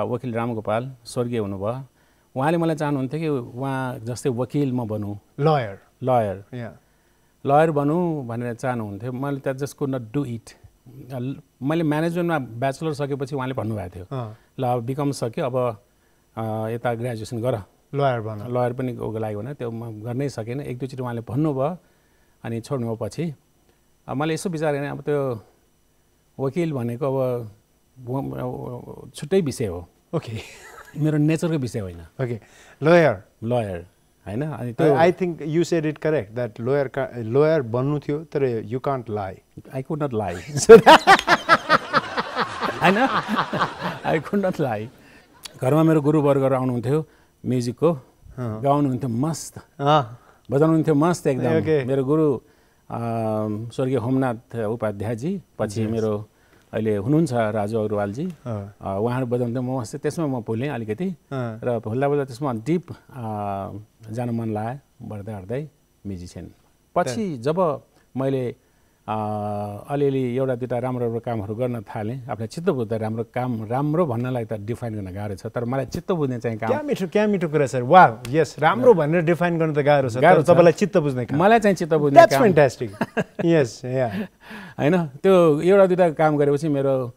वकिल रामगोपाल स्वर्गीय हुनुभयो, उहाँले मलाई चाहनुहुन्थ्यो कि उहाँ जस्तै वकिल म बनूँ, लयर बनूँ भनेर चाहनुहुन्थ्यो। मैले त just could not do it. मैले म्यानेजमेन्टमा ब्याचलर सकेपछि उहाँले भन्नुभएको थियो, ल अब बिकम सक्यो, अब यता ग्रेजुएसन गर, लयर पनि लाग्यो भने त्यो म गर्नै सकेन। एक दुईचोटि उहाँले भन्नुभयो, अनि छोड्नुभयो। पछि मैले यसो विचार गरेँ, अब त्यो वकिल भनेको अब छुट्टै विषय हो। ओके। मेरो नेचरको विषय होइन। ओके, लयर होइन। अनि त्यो I think you said it correct that lawyer बन्नु थियो, तर you can't lie. I could not lie. होइन, आई कुड नट लाई। घरमा मेरो गुरुवर्गहरू आउनुहुन्थ्यो म्युजिकको, गाउनुहुन्थ्यो मस्त, बजाउनुहुन्थ्यो मस्त एकदम। मेरो गुरु स्वर्गीय होमनाथ उपाध्यायजी, पछि मेरो अहिले हुनुहुन्छ राजु अग्रवालजी, उहाँहरू बजाउँथ्यो, म मस्त। त्यसमा म भुलेँ अलिकति, र भुल्दा भुल्दा त्यसमा डिप जान मन लाग्यो, बढ्दै बढ्दै म्युजिसियन। पछि जब मैले अलिअलि एउटा दुईवटा राम्रो राम्रो कामहरू गर्न थालेँ, आफूलाई चित्त बुझ्दा राम्रो भन्नलाई त डिफाइन गर्न गाह्रो छ, तर मलाई चित्त बुझ्ने चाहिँ काम। क्या मिठो कुरा सर, वाह, यस, राम्रो भनेर डिफाइन गर्न त गाह्रो छ, तपाईँलाई चित्त बुझ्ने काम। मलाई चाहिँ चित्त बुझ्ने काम, फ्यान्टास्टिक, यस, या हैन। त्यो एउटा दुईवटा काम गरेपछि मेरो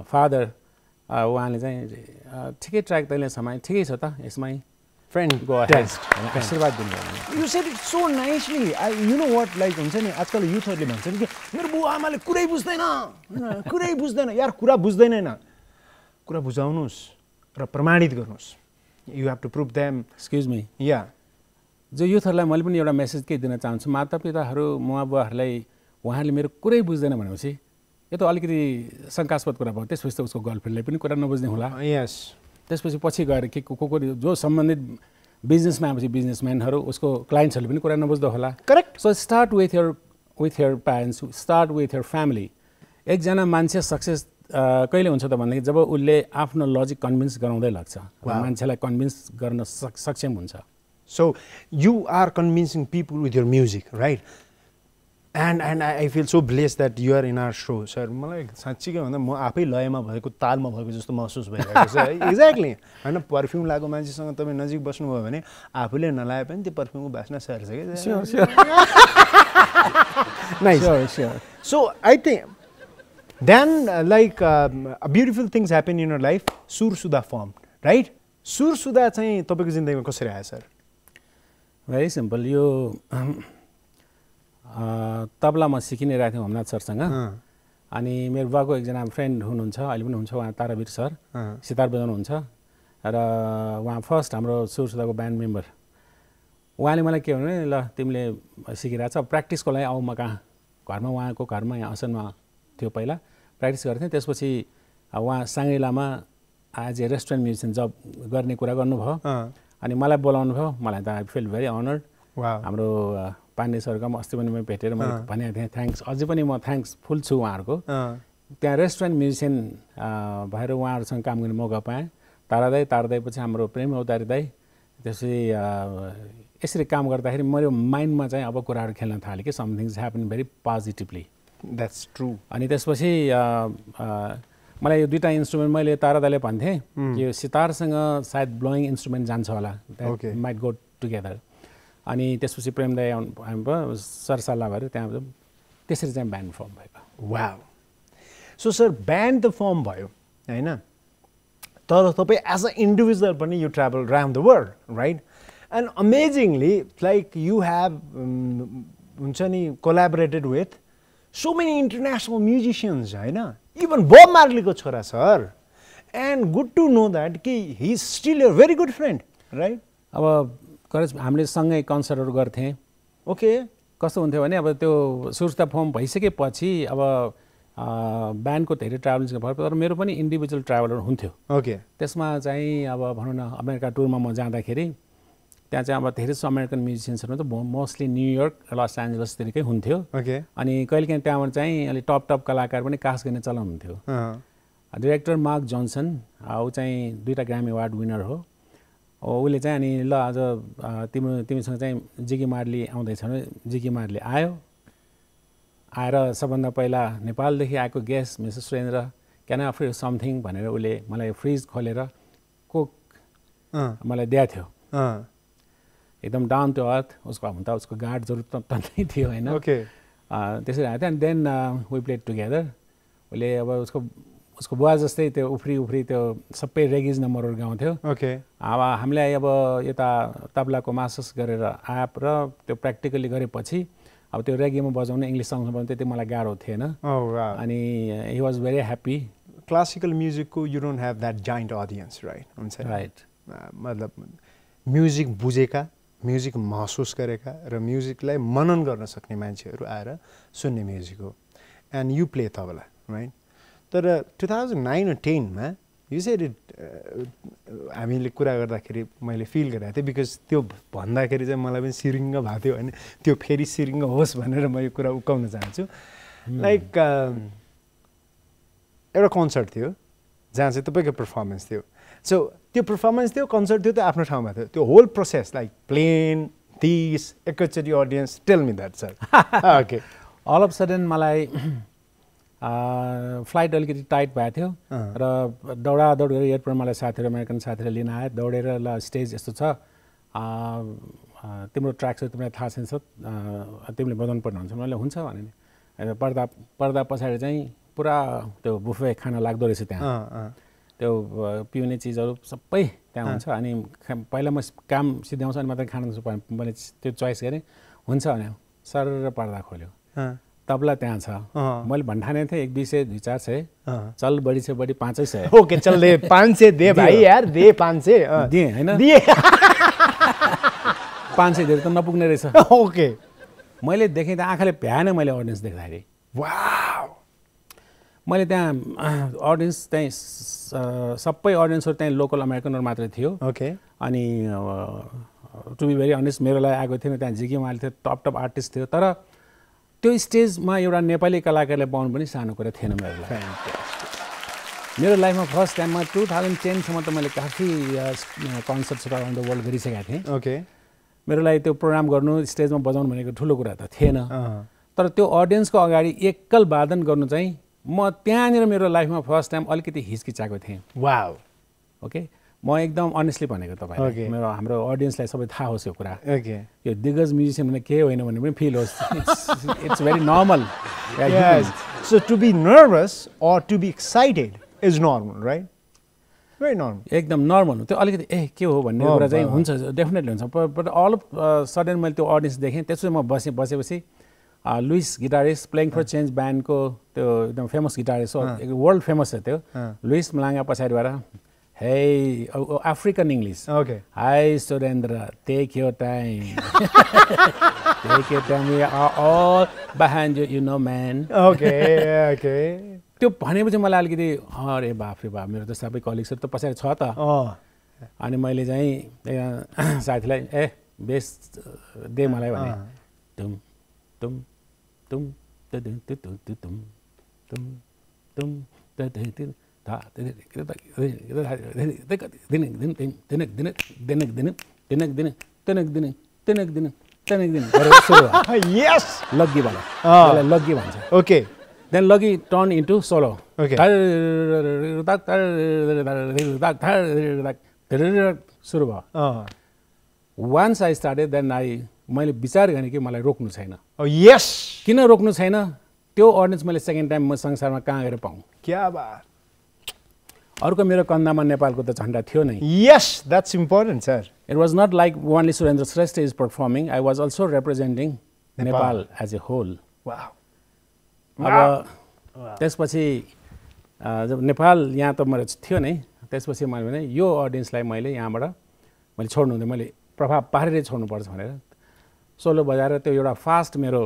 फादर उहाँले चाहिँ ठिकै ट्र्याक तैँले समाए, ठिकै छ त, यसमै फ्रेन्ड गो अहेड, आशीर्वाद दिनु। You said it so nicely. You know what, like हुन्छ नि आजकल युथहरूले भन्छन् कि मेरो बुवा आमाले कुरै बुझ्दैन, यार कुरा बुझ्दैन न, कुरा बुझाउनुहोस् र प्रमाणित गर्नुहोस्। You have to prove them. Excuse me, या जो युथहरूलाई मैले पनि एउटा मेसेज के दिन चाहन्छु, मातापिताहरू मुवा बुवाहरूलाई उहाँहरूले मेरो कुरै बुझ्दैन भनेपछि यो त अलिकति शङ्कास्पद कुरा भयो। त्यसपछि त उसको गर्लफ्रेन्डले पनि कुरा नबुझ्ने होला। यस, त्यसपछि पछि गएर के को जो सम्बन्धित बिजनेसमा आएपछि बिजनेसम्यानहरू, उसको क्लाइन्ट्सहरूले पनि कुरा नबुझ्दो होला। Correct. So start with your parents, start with your family. एकजना मान्छे सक्सेस कहिले हुन्छ त भन्दाखेरि जब उसले आफ्नो लजिक कन्भिन्स गराउँदै लाग्छ, मान्छेलाई कन्भिन्स गर्न सक्षम हुन्छ। So you are convincing people with your music, right? And I feel so blessed that you are in our show. Sir, मलाई साँच्चीकै भन्दा म आफै लयमा भएको, तालमा भएको जस्तो महसुस भइरहेको छ। एक्ज्याक्टली, होइन? परफ्युम लगाएको मान्छेसँग तपाईँ नजिक बस्नुभयो भने आफूले नलाए पनि त्यो परफ्युमको बास्ना सर्छ कि। So I think then like beautiful things happen in your life, Sursudha form, right? Sursudha चाहिँ तपाईँको जिन्दगीमा कसरी आयो सर? Very simple. यो तबला म सिकिरहेको थिएँ होमनाथ सरसँग, अनि मेरो बुवाको एकजना फ्रेन्ड हुनुहुन्छ, अहिले पनि हुन्छ, उहाँ तारावीर सर, सितार बजाउनुहुन्छ, र उहाँ फर्स्ट हाम्रो सुरसुदाको ब्यान्ड मेम्बर। उहाँले मलाई के भने, ल तिमीले सिकिरहेको छ, प्र्याक्टिसको लागि आऊ म कहाँ, घरमा, उहाँको घरमा यहाँ असनमा थियो पहिला, प्र्याक्टिस गर्थेँ। त्यसपछि उहाँ साङ्ग्रिलामा एज ए रेस्टुरेन्ट म्युजिसियन जब गर्ने कुरा गर्नुभयो, अनि मलाई बोलाउनु भयो। मलाई त आई फिल भेरी अनर्ड। हाम्रो पाण्डे सरको अस्ति पनि मैले भेटेर मैले भनेको थिएँ थ्याङ्क्स, अझै पनि म थ्याङ्क्सफुल छु उहाँहरूको। त्यहाँ रेस्टुरेन्ट म्युजिसियन भएर उहाँहरूसँग काम गर्ने मौका पाएँ। तारादाई पछि हाम्रो प्रेम अवतारी दाई। त्यसपछि यसरी काम गर्दाखेरि मेरो माइन्डमा चाहिँ अब कुराहरू खेल्न थालेँ कि somethings happen very positively. That's true. अनि त्यसपछि मलाई यो दुईवटा इन्स्ट्रुमेन्ट मैले तारादाईले भन्थेँ यो सितारसँग सायद ब्लोइङ इन्स्ट्रुमेन्ट जान्छ होला, द्याट माइट गो टुगेदर। अनि त्यसपछि प्रेमदाई आउनुभयो, सरसल्लाह भएर त्यहाँ त्यसरी चाहिँ ब्यान्ड फर्म भएको। वाउ। सो सर, ब्यान्ड त फर्म भयो होइन, तर तपाईँ एज अ इन्डिभिजुअल पनि you travel around the world, right? And amazingly like you have हुन्छ नि collaborated with so many international musicians, होइन? इभन बब मार्लीको छोरा sir. And good to know that कि he is still your very good friend, right? अब हामीले सँगै कन्सर्टहरू गर्थेँ। ओके। कस्तो हुन्थ्यो भने अब त्यो सुरसुदा फर्म भइसकेपछि अब ब्यान्डको धेरै ट्राभलिङ भयो, तर मेरो पनि इन्डिभिजुअल ट्राभलर हुन्थ्यो। ओके। त्यसमा चाहिँ अब भनौँ न अमेरिका टुरमा म जाँदाखेरि त्यहाँ चाहिँ अब धेरै जस्तो अमेरिकन म्युजिसियन्सहरू त मोस्टली न्युयोर्क, लस एन्जलसतिरकै हुन्थ्यो। ओके। अनि कहिलेकाहीँ त्यहाँबाट चाहिँ अलिक टप कलाकार पनि कास्ट गर्ने चलन हुन्थ्यो। डिरेक्टर मार्क जोन्सन, ऊ चाहिँ 2टा ग्रामी अवार्ड विनर हो। उसले चाहिँ अनि ल आज तिमीसँग चाहिँ जिगी मार्ली आउँदैछ भने जिगी मार्ली आयो। आएर सबभन्दा पहिला नेपालदेखि आएको guest Mrs Surendra, can I offer you something भनेर उसले मलाई फ्रिज खोलेर कोक मलाई दिएको थियो। एकदम डाउन टु अर्थ। उसको हुन त उसको गार्ड जरुरत त नै थियो होइन। ओके। त्यसरी आएको थियो। अनि देन वी प्लेड टुगेदर। उसले अब उसको बुवा जस्तै त्यो उफ्री त्यो सबै रेगिज नम्बरहरू गाउँथ्यो। ओके। अब हामीलाई अब यता तबलाको मास्टर्स गरेर आप र त्यो प्र्याक्टिकली गरेपछि अब त्यो रेगीमा बजाउने इङ्ग्लिस सङ्गमा बजाउनु त्यति मलाई गाह्रो थिएन। अनि he was very happy. Classical म्युजिकको you don't have that giant audience, right? हुन्छ, राइट। मतलब म्युजिक बुझेका, म्युजिक महसुस गरेका र म्युजिकलाई मनन गर्न सक्ने मान्छेहरू आएर सुन्ने म्युजिक हो। And you play tabla, right? तर 2009 or 10मा यु सेड इट हामीले कुरा गर्दाखेरि मैले फिल गरेको थिएँ बिकज त्यो भन्दाखेरि चाहिँ मलाई पनि सिरिङ्ग भएको थियो होइन त्यो फेरि सिरिङ्ग होस् भनेर म यो कुरा उकाउन चाहन्छु लाइक एउटा कन्सर्ट थियो जहाँ चाहिँ तपाईँको पर्फर्मेन्स थियो सो त्यो पर्फर्मेन्स थियो कन्सर्ट थियो त्यो आफ्नो ठाउँमा थियो त्यो whole process like plane this एकैचोटि audience tell me that sir okay all of sudden मलाई फ्लाइट अलिकति टाइट भएको थियो र दौड गरेर एयरपोर्टमा मलाई साथीहरू अमेरिकन साथीहरूले लिन आयो दौडेर ल स्टेज यस्तो छ तिम्रो ट्र्याक छ तिमीलाई थाहा छैन तिमीले बजाउनु पर्ने हुन्छ मैले हुन्छ भने पर्दा पछाडि चाहिँ पुरा त्यो बुफे खाना लाग्दो रहेछ त्यहाँ त्यो पिउने चिजहरू सबै त्यहाँ हुन्छ अनि पहिला म काम सिध्याउँछु अनि मात्रै खानु मैले त्यो चोइस गरेँ हुन्छ भने सर पर्दा खोल्यो तबला त्यहाँ छ मैले भन्ठाने थिएँ 1 200 2 400 चल बढी से बढी 500 ओके चल दे 500 दे भाइ यार दे 500 दिए हैन दिए 500 धेरै त नपुग्ने रहेछ ओके मैले देखेँ त आँखाले भ्याएन मैले अडियन्स देख्दाखेरि वाउ मैले त्यहाँ अडियन्स त्यही सबै अडियन्सहरू त्यही लोकल अमेरिकनहरू मात्रै थियो ओके अनि टु बी भेरी अनेस्ट मेरो लागि आएको थिएन त्यहाँ जिकी माल थियो टप आर्टिस्ट थियो तर त्यो स्टेजमा एउटा नेपाली कलाकारले पाउनु पनि सानो कुरा थिएन मेरो लागि मेरो लाइफमा फर्स्ट टाइममा 2010 सम्म त मैले काफी कन्सर्ट्सहरू अराउन्ड द वर्ल्ड गरिसकेको थिएँ ओके मेरो लागि त्यो प्रोग्राम गर्नु स्टेजमा बजाउनु भनेको ठुलो कुरा त थिएन तर त्यो अडियन्सको अगाडि एकल वादन गर्नु चाहिँ म त्यहाँनिर मेरो लाइफमा फर्स्ट टाइम अलिकति हिचकिचाएको थिएँ वाउ ओके म एकदम अनेस्टली भनेको तपाईँलाई मेरो हाम्रो अडियन्सलाई सबै थाहा होस् यो कुरा ओके यो दिग्गज म्युजिसियन भने के होइन भने पनि फिल होस् it's very normal so to be nervous or to be excited is normal right very normal एकदम नर्मल हो त्यो अलिकति के हो भन्ने कुरा चाहिँ हुन्छ डेफिनेटली हुन्छ बट अल अफ सडन मैले त्यो अडियन्स देखेँ त्यसपछि म बसेपछि Louis guitarist playing for change ब्यान्डको त्यो एकदम फेमस गिटारिस्ट हो वर्ल्ड फेमस छ त्यो लुइस मलाङ्गा पछाडिबाट Hey, African English. Okay. Hi, Surendra. Take your time. Take your time. We are all behind you, you know, man. Okay, okay. त्यो भनेपछि मलाई अलिकति अरे बाफ रे बाफ मेरो त सबै कलिग्सहरू त पछाडि छ त अनि मैले चाहिँ साथीलाई बेस दे मलाई भने तुम तुम तुम तुम तुम तुम तुम तुम लग्गी भन्छ ओके देन लग्गी टर्न इन्टु सोलो सुरु भयो वान्स आई स्टार्टेड देन मैले विचार गरेँ कि मलाई रोक्नु छैन यस किन रोक्नु छैन त्यो अडियन्स मैले सेकेन्ड टाइम म संसारमा कहाँ गएर पाऊँ क्या बात अर्को मेरो कन्दामा नेपालको त झन्डा थियो नै yes that's important sir it was not like only Surendra Shrestha is performing I was also representing Nepal as a whole अब त्यसपछि जब नेपाल यहाँ त मेरो थियो नै त्यसपछि मैले भने यो अडियन्सलाई मैले यहाँबाट मैले छोड्नु हुँदैन मैले प्रभाव पारेरै छोड्नुपर्छ भनेर सोलो बजाएर त्यो एउटा फास्ट मेरो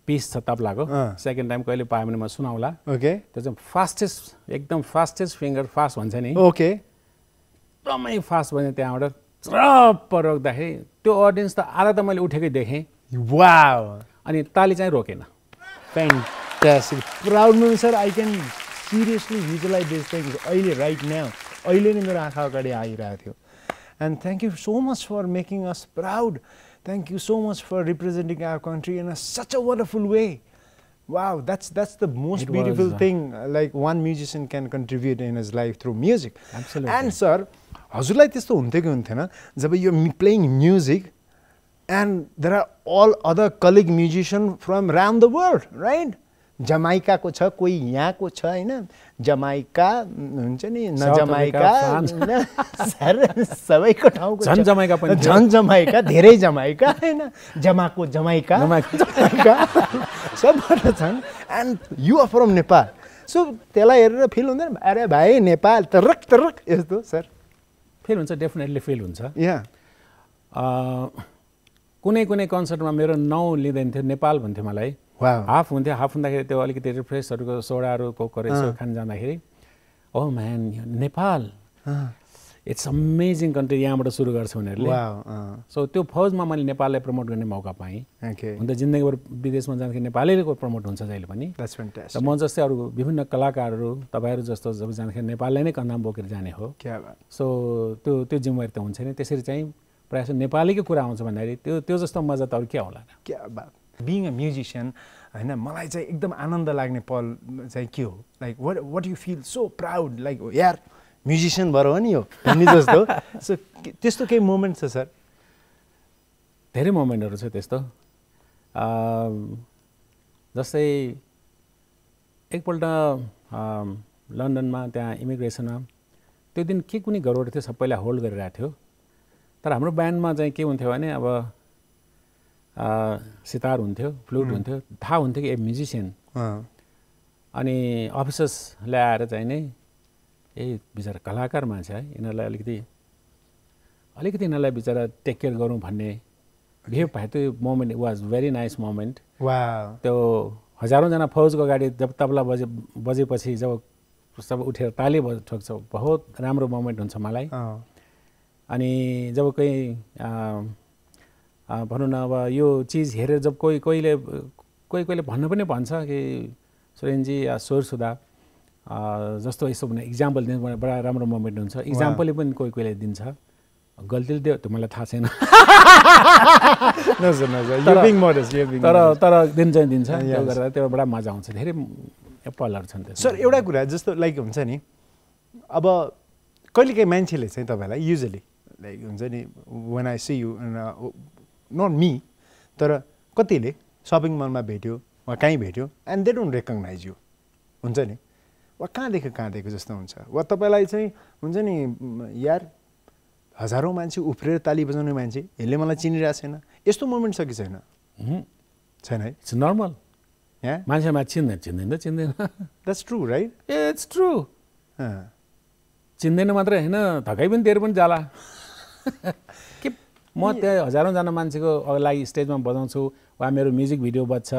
पिस छ तबलाको सेकेन्ड टाइम कहिले पायो भने म सुनाउला ओके त्यो चाहिँ फास्टेस्ट एकदम फास्टेस्ट फिङ्गर फास्ट भन्छ नि ओके एकदमै फास्ट भने त्यहाँबाट चरप्प रोक्दाखेरि त्यो अडियन्स त आधा त मैले उठेकै देखेँ वाउ अनि ताली चाहिँ रोकेन fantastic proud moment sir I can seriously visualize this things अहिले राइट नाउ अहिले नै मेरो आँखा अगाडि आइरहेको थियो and thank you so much for making us proud Thank you so much for representing our country in such a wonderful way. Wow, that's the most beautiful thing like one musician can contribute in his life through music. Absolutely. And sir, हजुरलाई त्यस्तो हुन्थ्यो कि हुन्थेन जब यो playing music and there are all other colleague musicians from around the world, right? जमाइकाको छ कोही यहाँको छ हैन जमाइका हुन्छ नि न जमाइका सबैको ठाउँको झन् जमाइका पनि झन् जमाइका धेरै जमाइका हैन जमाको जमाइका सबबाट छन् and you are from Nepal so त्यसलाई हेरेर फिल हुँदैन अरे भाइ नेपाल तरक तरक यस्तो सर फिल हुन्छ डेफिनेटली फिल हुन्छ या कुनै कुनै कन्सर्टमा मेरो नाउँ लिँदैन थियो नेपाल भन्थ्यो मलाई हाफ हुन्थ्यो हाफ हुँदाखेरि त्यो अलिकति रिफ्रेसहरूको सोडाहरू कोकहरू यसो खान जाँदाखेरि oh man Nepal it's amazing country, यहाँबाट सुरु गर्छ उनीहरूले। सो त्यो फौजमा मैले नेपाललाई प्रमोट गर्ने मौका पाएँ। हुन त जिन्दगीभर विदेशमा जाँदाखेरि नेपालीको प्रमोट हुन्छ जहिले पनि। म जस्तै अरू विभिन्न कलाकारहरू तपाईँहरू जस्तो जब जाँदाखेरि नेपाललाई नै कन्दाम बोकेर जाने हो। सो त्यो जिम्मेवारी त हुन्छ नि। त्यसरी चाहिँ प्रायः नेपालीकै कुरा आउँछ भन्दाखेरि त्यो जस्तो मजा त अरू के होला र। क्या बात। बिङ अ म्युजिसियन होइन, मलाई चाहिँ एकदम आनन्द लाग्ने पल चाहिँ के हो, like what you feel so proud, like यार म्युजिसियन भएर हो नि यो भन्ने जस्तो। सो त्यस्तो केही मोमेन्ट छ सर? धेरै मोमेन्टहरू छ त्यस्तो। जस्तै एकपल्ट लन्डनमा त्यहाँ इमिग्रेसनमा त्यो दिन के कुनै गडबड थियो, सबैलाई होल्ड गरिरहेको थियो। तर हाम्रो ब्यान्डमा चाहिँ के हुन्थ्यो भने अब सितार हुन्थ्यो, फ्लुट हुन्थ्यो, थाहा हुन्थ्यो कि ए म्युजिसियन। अनि अफिसर्सले आएर चाहिँ नै बिचरा कलाकार मान्छे है, यिनीहरूलाई अलिकति यिनीहरूलाई बिचरा टेक केयर गरौँ भन्ने बिहेभ भयो। त्यो moment was very nice moment. त्यो हजारौँजना फौजको अगाडि जब तबला बजेपछि जब सब उठेर ताली ठोक्छ, बहुत राम्रो मोमेन्ट हुन्छ मलाई। अनि जब भनौँ न अब यो चिज हेरेर जब कोहीले भन्न पनि भन्छ कि सुरेनजी या स्वर सुधा जस्तो यसो भने इक्जाम्पल दिनु बडा राम्रो मोमेन्ट हुन्छ। इक्जाम्पलले पनि कोहीले दिन्छ, गल्तीले दियो त्यो मलाई थाहा छैन। तर दिन चाहिँ दिन्छ, त्यो गरेर त्यो बडा मजा आउँछ। धेरै पलहरू छन् त्यो। सर एउटा कुरा जस्तो लाइक हुन्छ नि, अब कहिलेकाहीँ मान्छेले चाहिँ तपाईँलाई युजली लाइक हुन्छ नि, when I see you, not me, तर कतिले सपिङ मलमा भेट्यो वा कहीँ भेट्यो and they don't recognize you, हुन्छ नि, वा कहाँदेखि जस्तो हुन्छ। वा तपाईँलाई चाहिँ हुन्छ नि यार हजारौँ मान्छे उफ्रेर ताली बजाउने मान्छे, यसले मलाई चिनिरहेको छैन, यस्तो मोमेन्ट छ कि छैन? छैन है, इट्स नर्मल। यहाँ मान्छेमा चिन्दैन। That's true right? It's true. चिन्दैन मात्रै होइन, थकाइ पनि दिएर पनि जाला। के म त्यहाँ हजारौँजना मान्छेको लागि स्टेजमा बजाउँछु वा मेरो म्युजिक भिडियो बज्छ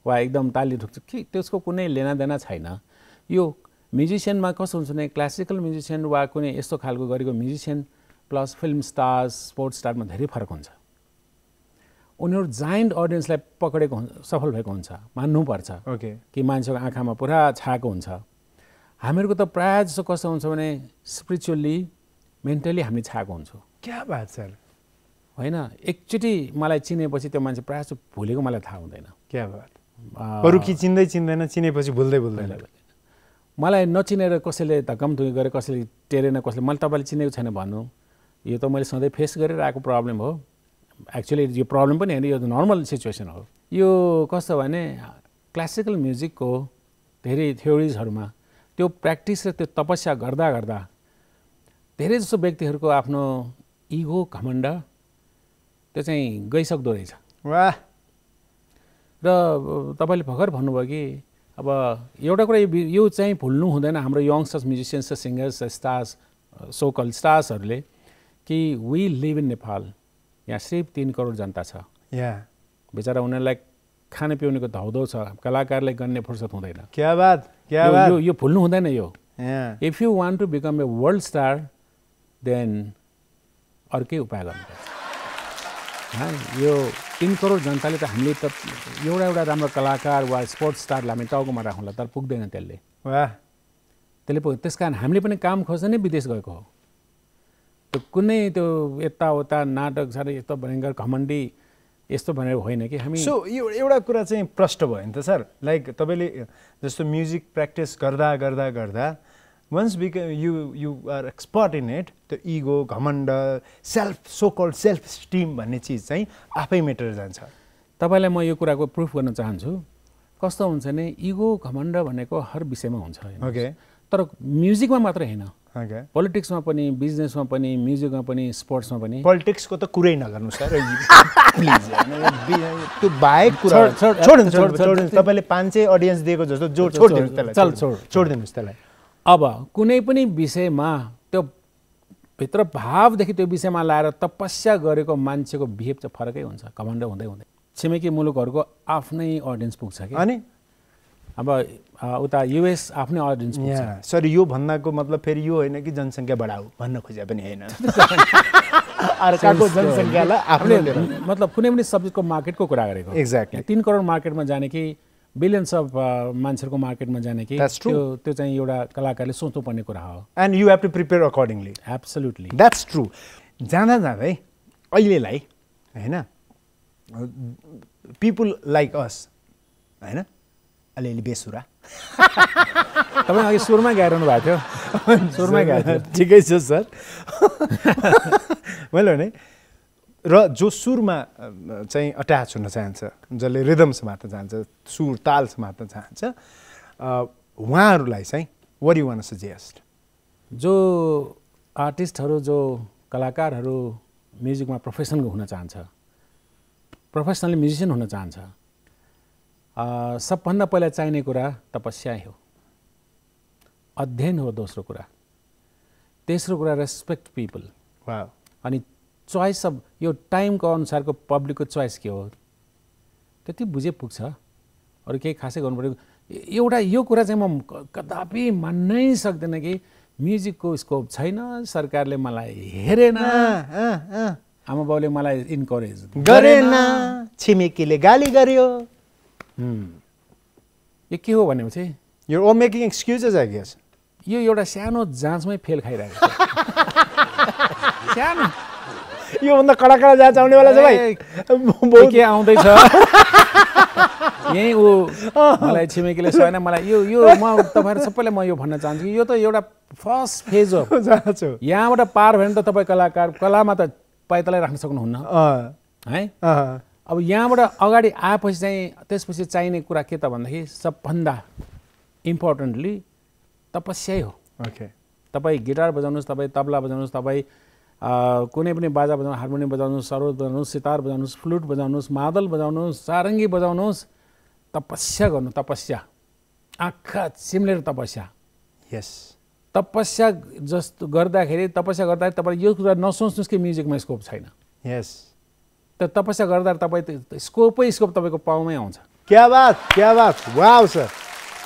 वा एकदम ताली ठुक्छु कि त्यसको कुनै लेनादेना छैन। यो म्युजिसियनमा कस्तो हुन्छ भने क्लासिकल म्युजिसियन वा कुनै यस्तो खालको गरेको musician plus film stars, sports स्टारमा धेरै फरक हुन्छ। उनीहरू जाइन्ट अडियन्सलाई पक्रेको सफल भएको हुन्छ, मान्नुपर्छ। कि मान्छेको आँखामा पुरा छाएको हुन्छ। हामीहरूको त प्रायः जस्तो कस्तो हुन्छ भने स्पिरिचुअल्ली, मेन्टली हामी छाएको हुन्छौँ। क्या बात सर? होइन, एकचोटि मलाई चिनेपछि त्यो मान्छे प्रायः जस्तो भुलेको मलाई थाहा हुँदैन। क्या बात? अरू कि चिन्दैन, चिनेपछि भुल्दैन। मलाई नचिनेर कसैले धक्कामधुक्की गरेर, कसैले टेरेन, कसैले मैले तपाईँले चिनेको छैन भन्नु, यो त मैले सधैँ फेस गरेर आएको प्रब्लम हो। एक्चुअली यो प्रब्लम पनि होइन, यो त नर्मल सिचुएसन हो। यो कस्तो भने क्लासिकल म्युजिकको धेरै थ्योरिजहरूमा त्यो प्र्याक्टिस र त्यो तपस्या गर्दा गर्दा धेरै जसो व्यक्तिहरूको आफ्नो इगो, घमण्ड त्यो चाहिँ गइसक्दो रहेछ। वाह। र तपाईँले भर्खर भन्नुभयो कि अब एउटा कुरा यो चाहिँ भुल्नु हुँदैन हाम्रो यङ्स्टर्स म्युजिसियन्स र सिङ्गर्स र स्टार्स, सो कल स्टार्सहरूले कि वी लिभ इन नेपाल। यहाँ सिर्फ 3 करोड जनता छ। बेचारा उनीहरूलाई खाने पिउनेको धौधौ छ, कलाकारले गर्ने फुर्सद हुँदैन। क्या बात? यो भुल्नु हुँदैन। यो if you want to become a world star then अर्कै उपाय गर्नुपर्छ। यो 3 करोड जनताले त हामीले त एउटा राम्रो कलाकार वा स्पोर्ट्स स्टारलाई हामी टाउकोमा राखौँला, तर पुग्दैन त्यसले। त्यस कारण हामीले पनि काम खोज्दा नै विदेश गएको हो। त्यो कुनै त्यो यताउता नाटक साह्रै यस्तो भयङ्कर घमण्डी यस्तो भनेर होइन कि हामी। सो यो एउटा कुरा चाहिँ प्रष्ट भयो नि त सर, लाइक तपाईँले जस्तो म्युजिक प्र्याक्टिस गर्दा once you are expert in it, त्यो इगो, घमण्ड, सो कल्ड सेल्फ स्टिम भन्ने चिज चाहिँ आफै मेटेर जान्छ। तपाईँलाई म यो कुराको प्रुफ गर्न चाहन्छु। कस्तो हुन्छ भने इगो, घमण्ड भनेको हर विषयमा हुन्छ। तर म्युजिकमा मात्र होइन, पोलिटिक्समा पनि, बिजनेसमा पनि, म्युजिकमा पनि, स्पोर्ट्समा पनि। पोलिटिक्सको त कुरै नगर्नु सर प्लिज। त्यो बाहेक कुरा छोड्दिनुहोस्। तपाईँले 500 अडियन्स दिएको जस्तो छोडिदिनुहोस् त्यसलाई। अब कुनै पनि विषयमा त्यो भित्र भावदेखि त्यो विषयमा लाएर तपस्या गरेको मान्छेको बिहेभ चाहिँ फरकै हुन्छ। घमण्ड हुँदै छिमेकी मुलुकहरूको आफ्नै अडियन्स पुग्छ कि। अनि अब उता युएस आफ्नै अडियन्स पुग्छ। सर यो भन्दाको मतलब फेरि यो होइन कि जनसङ्ख्या बढाऊ भन्न खोजे पनि होइन। अर्काको जनसङ्ख्यालाई आफूले मतलब कुनै पनि सब्जेक्टको मार्केटको कुरा गरेको। एक्ज्याक्टली 3 करोड मार्केटमा जाने कि बिलियन्स अफ मान्छेहरूको मार्केटमा जाने कि त्यो चाहिँ एउटा कलाकारले सोच्नुपर्ने कुरा हो। And you have to prepare accordingly. Absolutely that's true. जाँदा जाँदै अहिलेलाई होइन पिपुल लाइक अस होइन अलिअलि बेसुरा तपाईँ अघि सुरमा गाइरहनु भएको थियो। सुरमा गाएको थियो। ठिकै छ सर। मैले भने र जो सुरमा चाहिँ अट्याच हुन चाहन्छ, जसले रिदम समात्न चाहन्छ, सुर ताल समात्न चाहन्छ, उहाँहरूलाई चाहिँ what you want to suggest? जो आर्टिस्टहरू जो कलाकारहरू म्युजिकमा प्रोफेसनल हुन चाहन्छ, प्रोफेसनली म्युजिसियन हुन चाहन्छ, सबभन्दा पहिला चाहिने कुरा तपस्या हो, अध्ययन हो दोस्रो कुरा, तेस्रो कुरा रेस्पेक्ट पिपल। अनि चोइस अब यो टाइमको अनुसारको पब्लिकको चोइस के हो त्यति बुझे पुग्छ। अरू केही खासै गर्नु पऱ्यो एउटा यो कुरा चाहिँ म कदापि मान्नै सक्दैन कि म्युजिकको स्कोप छैन, सरकारले मलाई हेरेन, आमा बाउले मलाई इन्करेज गरेन, छिमेकीले गाली गर्यो। यो के हो भनेपछि You're all making excuses, I guess. यो एउटा सानो जाँचमै फेल खाइरहेको छ। सानो योभन्दा कडा कडा जाँच आउनेवाला छ भाइ। के आउँदैछ यहीँ ऊ मलाई छिमेकीले सहेन मलाई यो यो म तपाईँहरू सबैलाई म यो भन्न चाहन्छु कि यो त एउटा फर्स्ट फेज हो। यहाँबाट पार भयो भने त तपाईँ कलाकार कलामा त पैतालाई राख्न सक्नुहुन्न है। अब यहाँबाट अगाडि आएपछि चाहिँ त्यसपछि चाहिने कुरा के त भन्दाखेरि सबभन्दा इम्पोर्टेन्टली तपस्या हो। तपाईँ गिटार बजाउनुहोस्, तपाईँ तबला बजाउनुहोस्, तपाईँ कुनै पनि बाजा बजाउनुहोस्, हार्मोनियम बजाउनुहोस्, सरोद बजाउनुहोस्, सितार बजाउनुहोस्, फ्लुट बजाउनुहोस्, मादल बजाउनुहोस्, सारङ्गी बजाउनुहोस्, तपस्या गर्नु। तपस्या आँखा चिम्लेर तपस्या। यस तपस्या जस्तो गर्दाखेरि तपाईँ यो कुरा नसोच्नुहोस् कि म्युजिकमा स्कोप छैन। यस त तपस्या गर्दा तपाईँ स्कोप तपाईँको पाउमै आउँछ। क्या बात wow sir,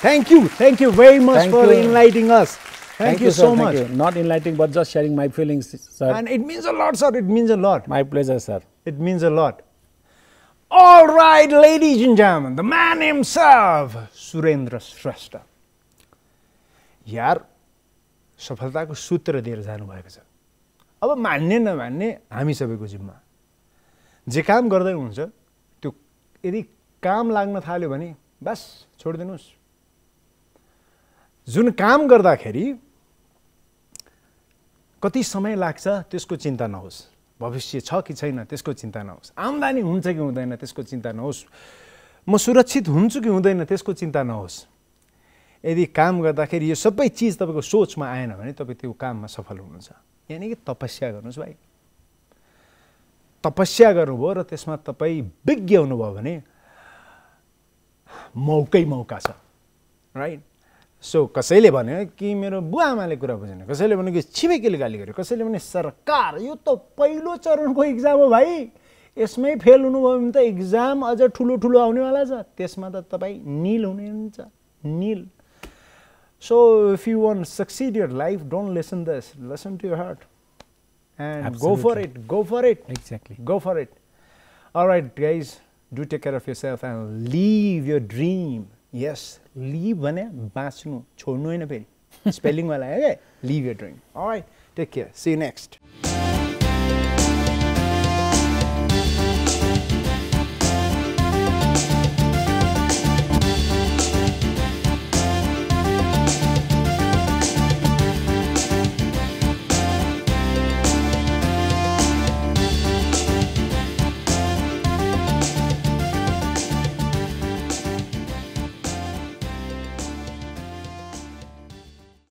thank you very much for enlightening us. Thank you so much. Not enlightening but just sharing my feelings, sir. And it means a lot, sir. It means a lot. My pleasure, sir. It means a lot. All right, ladies and gentlemen, the man himself, Surendra Shrestha. यार सफलताको सूत्र दिएर जानुभएको छ। अब मान्ने नमान्ने हामी सबैको जिम्मा। जे काम गर्दै हुन्छ त्यो यदि काम लाग्न थाल्यो भने बस छोडिदिनुहोस्। जुन काम गर्दाखेरि कति समय लाग्छ त्यसको चिन्ता नहोस्, भविष्य छ कि छैन त्यसको चिन्ता नहोस्, आम्दानी हुन्छ कि हुँदैन त्यसको चिन्ता नहोस्, म सुरक्षित हुन्छु कि हुँदैन त्यसको चिन्ता नहोस्। यदि काम गर्दाखेरि यो सबै चिज तपाईँको सोचमा आएन भने तपाईँ त्यो काममा सफल हुनुहुन्छ। यानि कि तपस्या गर्नुहोस् भाइ। तपस्या गर्नुभयो र त्यसमा तपाईँ विज्ञ हुनुभयो भने मौका छ, राइट? सो कसैले भन्यो कि मेरो बुवा आमाले कुरा बुझेन, कसैले भन्यो कि छिमेकीले गाली गर्यो, कसैले भने सरकार, यो त पहिलो चरणको इक्जाम हो भाइ, यसमै फेल हुनुभयो भने त इक्जाम अझ ठुलो ठुलो आउनेवाला छ, त्यसमा त तपाईँ निल हुने हुन्छ, nil. So if you want succeed your life, don't listen this, listen to your heart and go for it. Exactly. Go for it. All right, guys, do take care of yourself and live your dream. Yes, live भने बाँच्नु छोड्नु हैन फेरि, spelling वाला है, live your dream. All right, take care. See you next.